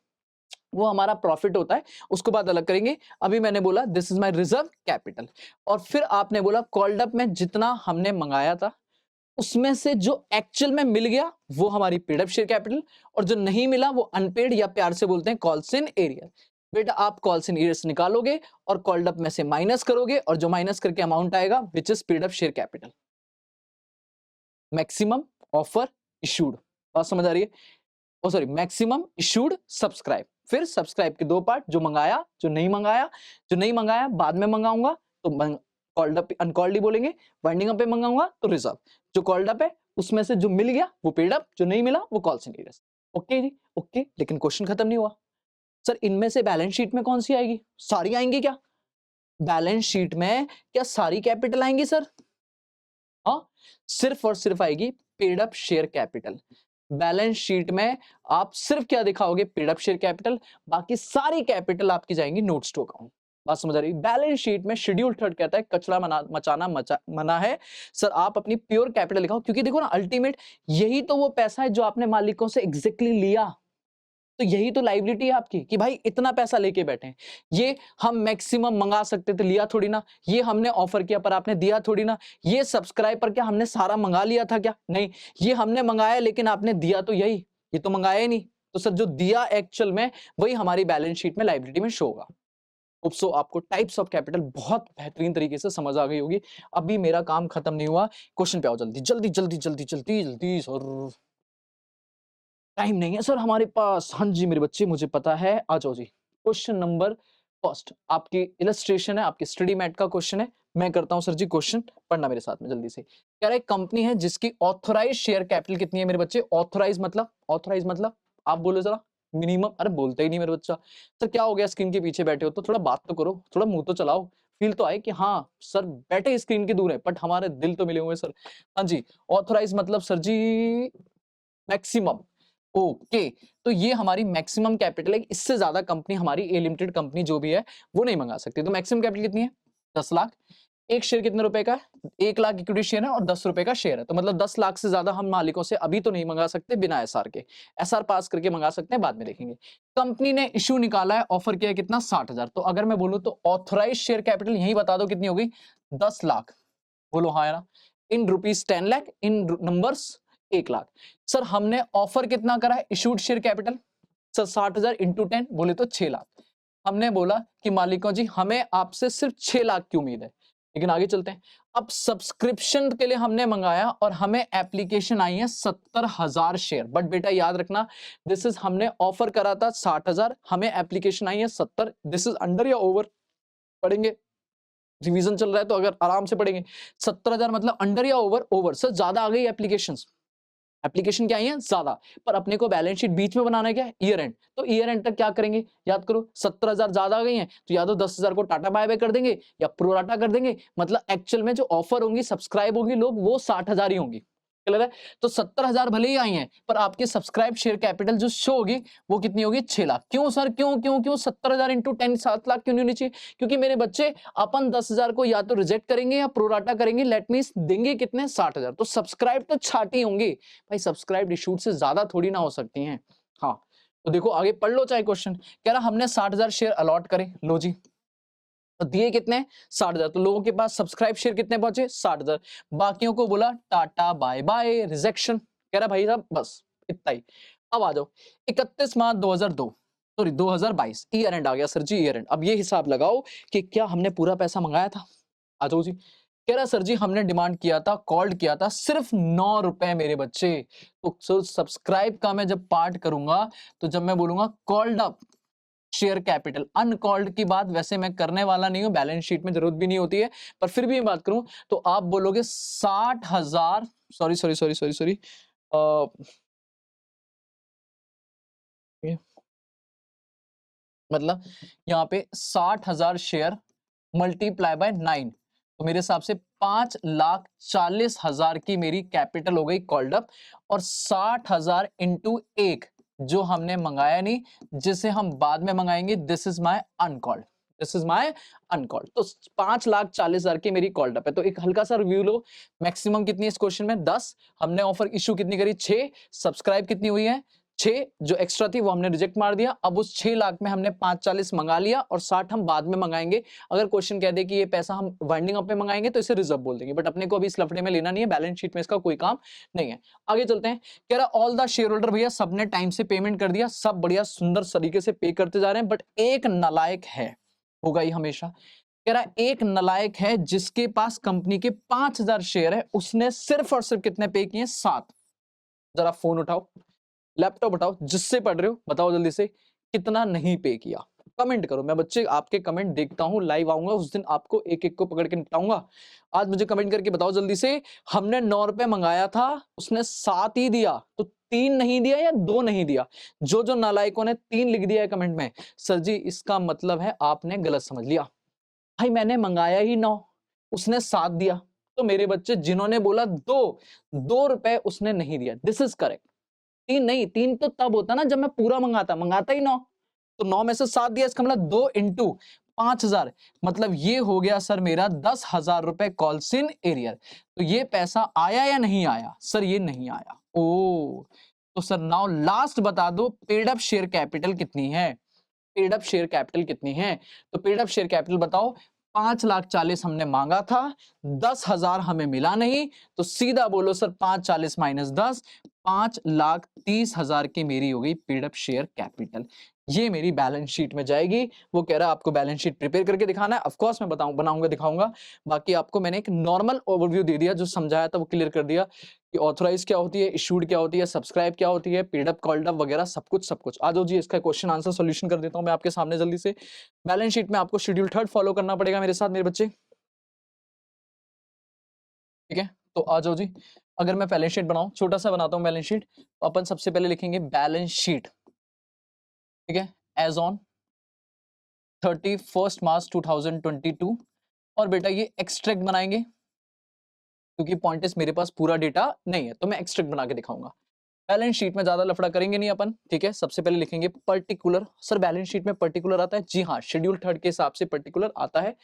वो हमारा प्रॉफिट होता है, उसको बात अलग करेंगे। अभी मैंने बोला this is my reserve capital. और फिर आपने बोला कॉल्ड अप में जितना हमने मंगाया था उसमें से जो एक्चुअल में मिल गया वो हमारी पेड अप शेयर कैपिटल, और जो नहीं मिला वो अनपेड, या प्यार से बोलते हैं कॉल्स इन एरियर। बेटा आप कॉल्स इन एरियर्स निकालोगे और कॉल्ड अप में से माइनस करोगे, और जो माइनस करके अमाउंट आएगा which is paid up share capital. Maximum offer issued, बात समझ आ रही है? ओ सॉरी, मैक्सिमम इशूड सब्सक्राइब। फिर सब्सक्राइब के दो पार्ट, जो मंगाया जो नहीं मंगाया। जो नहीं मंगाया बाद में मंगाऊंगा तो कॉल्ड अप अनकॉल्ड ही बोलेंगे। वाइंडिंग अप पे मंगाऊंगा तो रिजर्व। जो कॉल्ड अप है उसमें से जो मिल गया वो पेड अप, जो नहीं मिला वो कॉल्स इन एरियर्स। ओके जी, ओके। लेकिन क्वेश्चन खत्म नहीं हुआ। सर इनमें से बैलेंस शीट में कौन सी आएगी? सारी आएंगी क्या? बैलेंस शीट में क्या सारी कैपिटल आएंगी सर? हाँ, सिर्फ और सिर्फ आएगी paid up share capital. Balance sheet में आप सिर्फ क्या दिखाओगे? पेड अप शेयर कैपिटल, बाकी सारी कैपिटल आपकी जाएंगी नोट्स टू अकाउंट। बात समझ आ रही? बैलेंस शीट में शेड्यूल थर्ड कहता है कचरा मचाना मना है। सर आप अपनी प्योर कैपिटल लिखाओ, क्योंकि देखो ना अल्टीमेट यही तो वो पैसा है जो आपने मालिकों से एग्जैक्टली लिया। तो यही तो लाइबिलिटी है आपकी कि भाई इतना पैसा लेके बैठे हैं। ये हम मैक्सिमम मंगा सकते थे, लिया थोड़ी ना। ये हमने ऑफर किया पर आपने दिया थोड़ी ना। ये सब्सक्राइब पर क्या हमने सारा मंगा लिया था क्या? नहीं, ये हमने मंगाया लेकिन आपने दिया तो यही, ये तो मंगाया ही नहीं। तो सर जो दिया एक्चुअल में वही हमारी बैलेंस शीट में लाइबिलिटी में शो होगा। सो आपको टाइप्स ऑफ कैपिटल बहुत बेहतरीन तरीके से समझ आ गई होगी। अभी मेरा काम खत्म नहीं हुआ, क्वेश्चन पे आओ जल्दी जल्दी जल्दी जल्दी जल्दी जल्दी सर। टाइम नहीं है सर हमारे पास। हाँ जी मेरे बच्चे, मुझे पता है, आ जाओ जी। क्वेश्चन नंबर फर्स्ट आपकी इलस्ट्रेशन है, आपकी स्टडी मैट का क्वेश्चन है। मैं करता हूं सर जी क्वेश्चन, पढ़ना मेरे साथ में जल्दी से। कह रहा है कंपनी है जिसकी ऑथराइज शेयर कैपिटल कितनी है मेरे बच्चे? ऑथराइज मतलब आप बोलो जरा। मिनिमम, अरे बोलते ही नहीं मेरे बच्चा। सर क्या हो गया, स्क्रीन के पीछे बैठे हो तो थोड़ा बात तो करो, थोड़ा मुंह तो चलाओ, फील तो आए कि हाँ सर बैठे स्क्रीन के दूर है बट हमारे दिल तो मिले हुए सर। हाँ जी, ऑथराइज मतलब सर जी मैक्सिमम। ओके, तो ये हमारी मैक्सिमम कैपिटल है, इससे ज्यादा कंपनी हमारी ए लिमिटेड कंपनी जो भी है वो नहीं मंगा सकती। तो मैक्सिमम कैपिटल कितनी है? 10 लाख। एक शेयर कितने रुपए का है? 1 लाख इक्विटी शेयर है और 10 रुपए का शेयर है, तो मतलब 10 लाख से ज्यादा हम मालिकों से अभी तो नहीं मंगा सकते बिना एसआर के। एसआर पास करके मंगा सकते हैं, बाद में देखेंगे। कंपनी ने इश्यू निकाला है, ऑफर किया है कितना? 60,000। तो अगर मैं बोलूं तो ऑथराइज शेयर कैपिटल यही बता दो कितनी होगी? 10 लाख। बोलो हाँ या ना? In rupees 10 lakh, in numbers 1 lakh. Sir हमने ऑफर कितना करा है? Issued share capital sir 60,000 into 10 बोले तो 6 लाख। हमने बोला कि मालिकों जी हमें आपसे सिर्फ 6 लाख की उम्मीद है, लेकिन आगे चलते हैं। अब सब्सक्रिप्शन के लिए हमने मंगाया और हमें एप्लीकेशन आई है 70,000 शेयर। बट बेटा याद रखना, दिस इज हमने ऑफर करा था 60,000, हमें एप्लीकेशन आई है 70। दिस इज अंडर या ओवर? पढ़ेंगे, रिवीजन चल रहा है तो अगर आराम से पढ़ेंगे। 70,000 मतलब अंडर या ओवर? ओवर। सर ज्यादा आ गई एप्लीकेशंस। एप्लीकेशन क्या आई है? ज्यादा। पर अपने को बैलेंस शीट बीच में बनाना है, क्या? Year and. तो ईयर एंड तक क्या करेंगे? याद करो, 70,000 ज्यादा आ गई हैं तो या तो 10,000 को टाटा बाय बाय कर देंगे या प्रोराटा कर देंगे। मतलब एक्चुअल में जो ऑफर होंगी, सब्सक्राइब होंगी लोग, वो 60,000 ही होंगी। क्लियर है? तो 70,000 भले ही आई हैं, पर आपकी सब्सक्राइब शेयर कैपिटल जो शो होगी वो कितनी होगी? 6 लाख। क्यों सर? क्यों क्यों क्यों 70,000 इंटू 10 7 लाख क्यों नहीं होनी चाहिए? क्योंकि मेरे बच्चे अपन 10,000 को या तो रिजेक्ट करेंगे या प्रोराटा करेंगे, लेट मींस देंगे कितने? 60,000। तो सब्सक्राइब तो 60 ही होंगे भाई, सब्सक्राइब इशूड से ज्यादा थोड़ी ना हो सकती हैं। हाँ, तो देखो आगे पढ़ लो चाहे क्वेश्चन। कह रहा हमने 60,000 शेयर अलॉट करे, लो जी। तो दिए कितने? 60,000। तो लोगों के पास सब्सक्राइब शेयर कितने पहुंचे? 60,000। बाकियों को बोला टाटा बाय बाय, रिजेक्शन। कह रहा भाई साहब बस इतना ही। अब आ जाओ 31 मार्च 2002, सॉरी 2022, ईयर एंड आ गया सर जी, ईयर एंड। अब ये हिसाब लगाओ कि क्या हमने पूरा पैसा मंगाया था? आ जाओ जी। कह रहा सर जी हमने डिमांड किया था, कॉल्ड किया था सिर्फ 9 रुपए मेरे बच्चे। तो सब्सक्राइब का मैं जब पार्ट करूंगा, तो जब मैं बोलूंगा called up share capital, uncalled की बात वैसे मैं करने वाला नहीं हूं, बैलेंस शीट में जरूरत भी नहीं होती है, पर फिर भी बात करूं तो आप बोलोगे 60,000, sorry sorry sorry sorry sorry, मतलब यहाँ पे 60,000 शेयर मल्टीप्लाई बाय 9, तो मेरे हिसाब से 5,40,000 की मेरी कैपिटल हो गई कॉल्ड अप। और 60,000 इंटू 1 जो हमने मंगाया नहीं, जिसे हम बाद में मंगाएंगे, this is my uncalled, this is my uncalled. तो 5,40,000 की मेरी कॉल्ड अप है। तो एक हल्का सा रिव्यू लो, मैक्सिमम कितनी है इस क्वेश्चन में? 10। हमने ऑफर इशू कितनी करी? 6। सब्सक्राइब कितनी हुई है? 6। जो एक्स्ट्रा थी वो हमने रिजेक्ट मार दिया। अब उस 6 लाख में हमने 5,40 मंगा लिया और 60 हम बाद में मंगाएंगे। अगर क्वेश्चन कह दे कि ये पैसा हम वाइंडिंग अप में मंगाएंगे तो इसे रिजर्व बोल देंगे, बट अपने को अभी इस लफड़े में लेना नहीं है, बैलेंस शीट में इसका कोई काम नहीं है। आगे चलते हैं। कह रहा ऑल द शेयर होल्डर भैया सबने टाइम से पेमेंट कर दिया, सब बढ़िया सुंदर तरीके से पे करते जा रहे हैं, बट एक नालायक है, होगा ही हमेशा। कह रहा एक नालायक है जिसके पास कंपनी के 5,000 शेयर है, उसने सिर्फ और सिर्फ कितने पे किए? 7। जरा फोन उठाओ, लैपटॉप उठाओ, जिससे पढ़ रहे हो बताओ जल्दी से कितना नहीं पे किया। कमेंट करो, मैं बच्चे आपके कमेंट देखता हूं, लाइव आऊंगा उस दिन आपको एक एक को पकड़ के निपटाऊंगा। आज मुझे कमेंट करके बताओ जल्दी से, हमने 9 रुपए मंगाया था, उसने 7 ही दिया, तो 3 नहीं दिया या 2 नहीं दिया? जो जो नालायकों ने 3 लिख दिया है कमेंट में, सर जी इसका मतलब है आपने गलत समझ लिया। भाई मैंने मंगाया ही 9, उसने 7 दिया। तो मेरे बच्चे जिन्होंने बोला 2 रुपए उसने नहीं दिया, दिस इज करेक्ट। 3 नहीं, 3 तो तब होता ना जब मैं पूरा मंगाता ही 9। तो 9 में से 7 दिया, इसका मतलब 2 इंटू 5,000, मतलब ये हो गया सर मेरा 10,000 रुपए कॉल्स इन एरियर। तो ये पैसा आया या नहीं आया? सर ये नहीं आया। ओ, तो सर नाउ लास्ट बता दो पेड अप शेयर कैपिटल कितनी है? पेड अप शेयर कैपिटल कितनी है? तो पेड अप शेयर कैपिटल बताओ। 5,40,000 हमने मांगा था, 10,000 हमें मिला नहीं, तो सीधा बोलो सर 5,40 माइनस 10, 5,30,000 की मेरी हो गई पेड अप शेयर कैपिटल। ये मेरी बैलेंस शीट में जाएगी। वो कह रहा है आपको बैलेंस शीट प्रिपेयर करके दिखाना है, ऑफ कोर्स मैं बनाऊंगा दिखाऊंगा। बाकी आपको मैंने एक नॉर्मल ओवरव्यू दे दिया, जो समझाया था वो क्लियर कर दिया कि ऑथराइज क्या होती है, इशूड क्या होती है, सब्सक्राइब क्या होती है, पेड अप कॉल्ड अप वगैरह सब कुछ। आ जाओ जी, इसका क्वेश्चन आंसर सॉल्यूशन कर देता हूं मैं आपके सामने जल्दी से। बैलेंस शीट में आपको शेड्यूल 3 फॉलो करना पड़ेगा मेरे साथ मेरे बच्चे, ठीक है? तो आ जाओ जी। अगर मैं बैलेंस शीट बनाऊं, छोटा सा बनाता हूं बैलेंस शीट, तो अपन सबसे पहले लिखेंगे बैलेंस शीट, ठीक है, एज ऑन 31 मार्च 2022। और बेटा ये एक्सट्रैक्ट बनाएंगे, क्योंकि पॉइंट मेरे पास पूरा डेटा नहीं है, तो मैं एक्सट्रैक्ट बना के दिखाऊंगा। बैलेंस शीट में ज्यादा लफड़ा करेंगे नहीं अपन, ठीक है? सबसे पहले लिखेंगे पर्टिकुलर। सर बैलेंस शीट में पर्टिकुलर आता है? जी हाँ, शेड्यूल 3 के हिसाब से पर्टिकुलर आता है।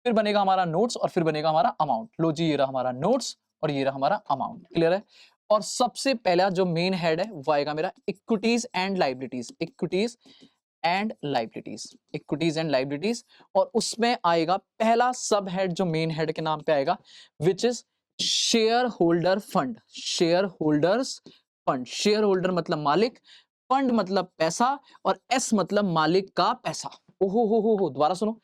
फिर बनेगा हमारा नोट्स और फिर बनेगा हमारा अमाउंट। लो जी, ये रहा हमारा नोट्स और ये रहा हमारा अमाउंट। क्लियर है? और सबसे पहला जो मेन हेड है वो आएगा मेरा equities and liabilities, equities and liabilities, equities and liabilities. और उसमें आएगा पहला सब हेड जो मेन हेड के नाम पे आएगा, which is share holder fund, share holders fund. Share holder मतलब मालिक, फंड मतलब पैसा, और एस मतलब मालिक का पैसा। ओहो हो, दोबारा सुनो।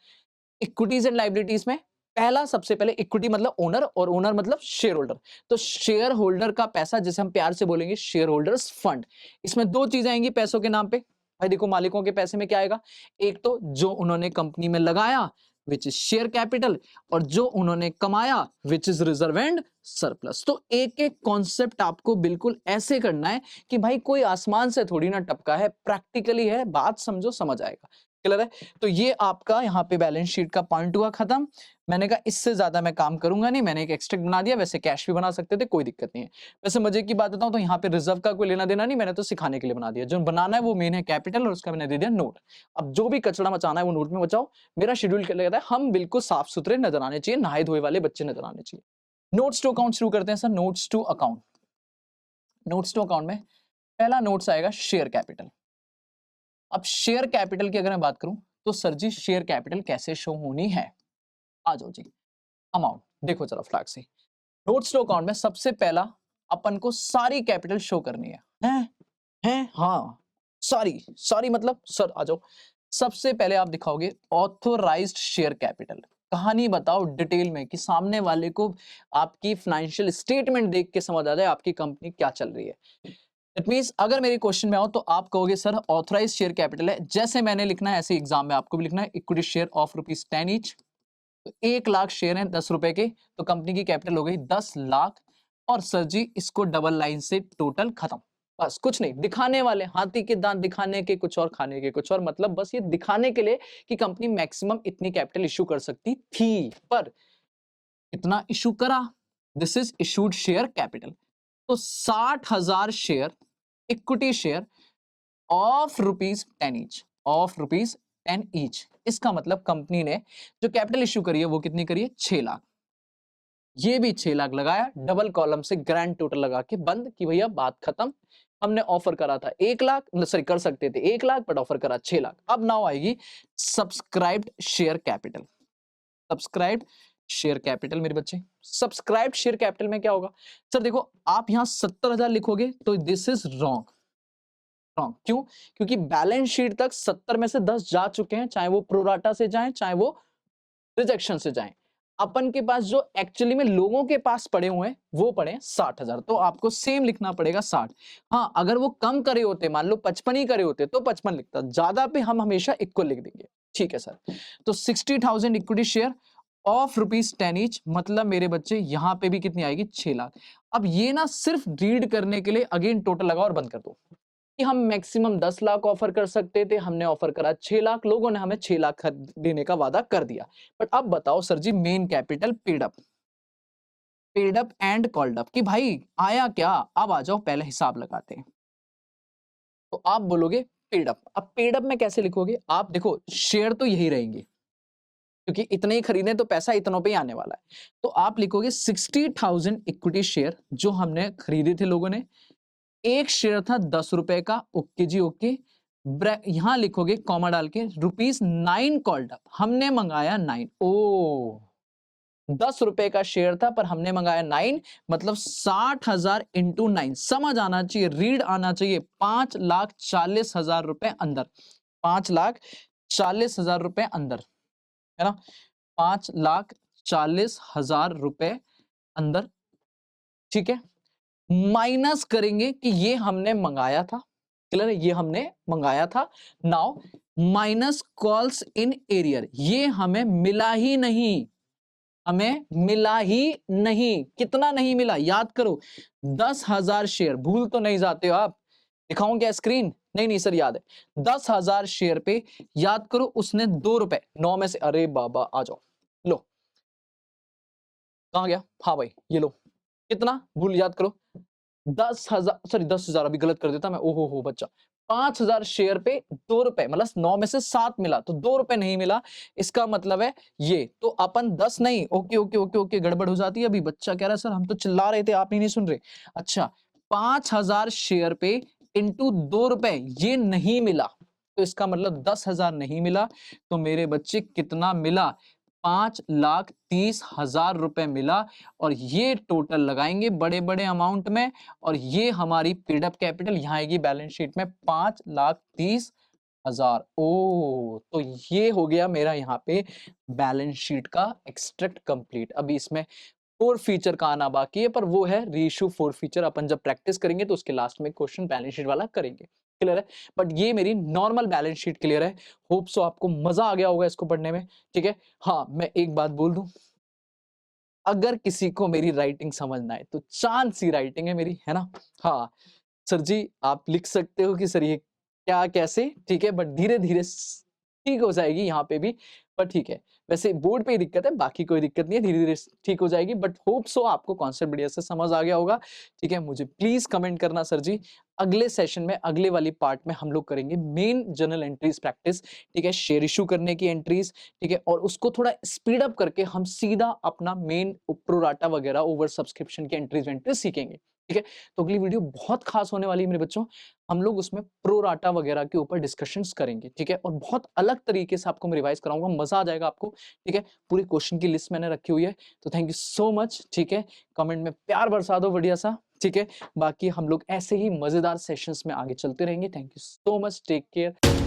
इक्विटीज एंड लाइबिलिटीज में पहला सबसे पहले इक्विटी मतलब ओनर और ओनर मतलब शेयर होल्डर। तो शेयर होल्डर का पैसा जिसे हम प्यार से बोलेंगे शेयर होल्डर्स फंड। इसमें दो चीजें आएंगी पैसों के नाम पे। भाई देखो, मालिकों के पैसे में क्या आएगा, एक तो जो उन्होंने कंपनी में लगाया विच इज शेयर कैपिटल, और जो उन्होंने कमाया which is reserve and surplus. तो एक एक कॉन्सेप्ट आपको बिल्कुल ऐसे करना है कि भाई कोई आसमान से थोड़ी ना टपका है, प्रैक्टिकली है, बात समझो, समझ आएगा। क्लियर है? तो ये आपका यहाँ पे बैलेंस शीट का पॉइंट हुआ खत्म। मैंने कहा इससे ज्यादा मैं काम करूंगा नहीं, मैंने एक एक्सट्रैक्ट बना दिया। वैसे कैश भी बना सकते थे, कोई दिक्कत नहीं है। वैसे मजे की बात बताऊं तो यहाँ पे रिजर्व का कोई लेना देना नहीं, मैंने तो सिखाने के लिए बना दिया। जो बनाना है वो मेन है कैपिटल, और उसका मैंने दे दिया नोट। अब जो भी कचरा मचाना है वो नोट में बचाओ। मेरा शेड्यूल क्या कहता है, हम बिल्कुल साफ सुथरे नजर आने चाहिए, नहाए धोए वाले बच्चे नजर आने चाहिए। नोट्स टू अकाउंट शुरू करते हैं sir. Notes to account, notes to account में पहला नोट्स आएगा शेयर कैपिटल। अब शेयर कैपिटल की अगर मैं बात करूं तो सर जी शेयर कैपिटल कैसे शो होनी है, आ जाओ जी। अमाउंट देखो जरा फ्लैग से, नोट्स टू अकाउंट में सबसे पहला अपन को सारी कैपिटल शो करनी है। हैं हाँ, सारी सारी मतलब सर आ जाओ। सबसे पहले आप दिखाओगे ऑथोराइज्ड शेयर कैपिटल। कहानी बताओ डिटेल में कि सामने वाले को आपकी फाइनेंशियल स्टेटमेंट देख के समझ आ जाए आपकी कंपनी क्या चल रही है। इट मींस अगर मेरे क्वेश्चन में आओ तो आप कहोगे सर ऑथराइज शेयर कैपिटल है, जैसे मैंने लिखना है ऐसे एग्जाम में आपको भी लिखना है, इक्विटी शेयर ऑफ ₹10 ईच। तो 1,00,000 शेयर हैं 10 रुपए के, तो कंपनी की कैपिटल हो गई 10 लाख। और सर जी इसको डबल लाइन से टोटल खत्म। बस कुछ नहीं, दिखाने वाले हाथी के दांत दिखाने के कुछ और खाने के कुछ और, मतलब बस ये दिखाने के लिए कि कंपनी मैक्सिमम इतनी कैपिटल इशू कर सकती थी, पर इतना इशू करा। This is issued share capital. तो 60,000 share equity share of ₹10 each, of ₹10 each. इसका मतलब कंपनी ने जो कैपिटल इश्यू करी है वो कितनी करी है, 6 लाख। ये भी 6 लाख लगाया, डबल कॉलम से ग्रैंड टोटल लगा के बंद कि भैया बात खत्म। हमने ऑफर करा था 1 लाख, सॉरी कर सकते थे 1 लाख, बट ऑफर करा 6 लाख। अब नाउ आएगी subscribed share capital. Subscribed share capital मेरे बच्चे, सब्सक्राइब्ड शेयर कैपिटल में क्या होगा सर, देखो आप यहां 70,000 लिखोगे तो दिस इज रॉन्ग। रॉन्ग क्यों? क्योंकि बैलेंस शीट तक 70 में से 10 जा चुके हैं, चाहे वो प्रोराटा से जाएं चाहे वो रिजेक्शन से जाएं। अपन के पास जो एक्चुअली में लोगों के पास पड़े हुए हैं वो पड़े 60,000, तो आपको सेम लिखना पड़ेगा 60। हाँ अगर वो कम करे होते, मान लो 55 ही करे होते तो 55 लिखता, ज्यादा पे हम हमेशा इक्वल लिख देंगे। ठीक है सर, तो 60,000 इक्विटी शेयर ऑफ ₹10 ईच, मतलब मेरे बच्चे यहां पे भी कितनी आएगी, 6 लाख। अब ये ना सिर्फ रीड करने के लिए अगेन टोटल लगाओ और बंद कर दो कि हम मैक्सिमम 10 लाख ऑफर कर सकते थे, हमने ऑफर करा 6 लाख, लोगों ने हमें 6 लाख देने का वादा कर दिया। बट अब बताओ सर जी main capital paid up and called up कि भाई आया क्या। अब आ जाओ पहले हिसाब लगाते हैं। तो आप बोलोगे पेड अप। अब पेड अप में कैसे लिखोगे आप, देखो शेयर तो यही रहेंगे क्योंकि इतने ही खरीदे तो पैसा इतनों पे ही आने वाला है। तो आप लिखोगे 60,000 इक्विटी शेयर जो हमने खरीदे थे लोगों ने, एक शेयर था 10 रुपए का, ओके जी ओके। यहां लिखोगे कॉमा डाल के ₹9 कॉल्ड अप, हमने मंगाया 9। ओ 10 रुपए का शेयर था पर हमने मंगाया 9, मतलब 60,000 इंटू 9, समझ आना चाहिए, रीड आना चाहिए। 5,40,000 रुपए अंदर, 5,40,000 रुपए अंदर, है ना, 5,40,000 रुपए अंदर। ठीक है, माइनस करेंगे कि ये हमने मंगाया था, क्लियर है, ये हमने मंगाया था। Now minus calls in arrear, ये हमें मिला ही नहीं, हमें मिला ही नहीं। कितना नहीं मिला याद करो, 10,000 शेयर, भूल तो नहीं जाते हो आप, दिखाऊं क्या स्क्रीन, नहीं नहीं सर याद है, 10,000 शेयर पे याद करो उसने 2 रुपए 9 में से, अरे बाबा आ जाओ, लो कहां गया, हाँ भाई ये लो, कितना भूल याद करो, 10,000, सॉरी 10,000 अभी गलत कर देता मैं, ओहो हो बच्चा, 5000 शेयर पे 2 रुपए, मतलब 9 में से 7 मिला तो 2 रुपए नहीं मिला, इसका मतलब है ये। तो अपन 10 नहीं, ओके ओके ओके ओके, गड़बड़ हो जाती है। अभी बच्चा कह रहा है सर हम तो चिल्ला रहे थे, आप ही नहीं सुन रहे। अच्छा, 5000 शेयर पे इंटू 2 रुपए ये नहीं मिला, तो इसका मतलब 10,000 नहीं मिला। तो मेरे बच्चे कितना मिला? 5,30,000 रुपए मिला। और ये टोटल लगाएंगे बड़े बड़े अमाउंट में, और ये हमारी पेड अप कैपिटल यहाँ आएगी बैलेंस शीट में 5,30,000। ओ, तो ये हो गया मेरा यहाँ पे बैलेंस शीट का एक्सट्रैक्ट कंप्लीट। अभी इसमें फोर फीचर का आना बाकी है, पर वो है रीइश्यू फोर फीचर। अपन जब प्रैक्टिस करेंगे तो उसके लास्ट में क्वेश्चन बैलेंस शीट वाला करेंगे। क्लियर है? बट ये मेरी नॉर्मल बैलेंस शीट क्लियर है। होप सो आपको मजा आ गया होगा इसको पढ़ने में। ठीक है, हाँ मैं एक बात बोल दूं, अगर किसी को मेरी राइटिंग समझ ना आए तो चांद सी राइटिंग है मेरी, है ना? हाँ सर जी, आप लिख सकते हो कि सर ये क्या कैसे, ठीक है, बट धीरे धीरे ठीक हो जाएगी यहाँ पे भी। पर ठीक है, वैसे बोर्ड पे ही दिक्कत है, बाकी कोई दिक्कत नहीं है, धीरे धीरे ठीक हो जाएगी। बट होप सो आपको कॉन्सेप्ट बढ़िया से समझ आ गया होगा। ठीक है, मुझे प्लीज कमेंट करना सर जी। अगले सेशन में, अगले वाली पार्ट में हम लोग करेंगे मेन जर्नल एंट्रीज प्रैक्टिस। ठीक है, शेयर इशू करने की एंट्रीज। ठीक है, और उसको थोड़ा स्पीड अप करके हम सीधा अपना मेन प्रोराटा वगैरह ओवर सब्सक्रिप्शन की एंट्रीज वेंट्रीज सीखेंगे। ठीक है, तो अगली वीडियो बहुत खास होने वाली है मेरे बच्चों। हम लोग उसमें प्रो राटा वगैरह के ऊपर डिस्कशंस करेंगे। ठीक है, और बहुत अलग तरीके से आपको मैं रिवाइज कराऊंगा, मजा आ जाएगा आपको। ठीक है, पूरी क्वेश्चन की लिस्ट मैंने रखी हुई है। तो थैंक यू सो मच। ठीक है, कमेंट में प्यार बरसा दो बढ़िया सा। ठीक है, बाकी हम लोग ऐसे ही मजेदार सेशंस में आगे चलते रहेंगे। Thank you so much, take care.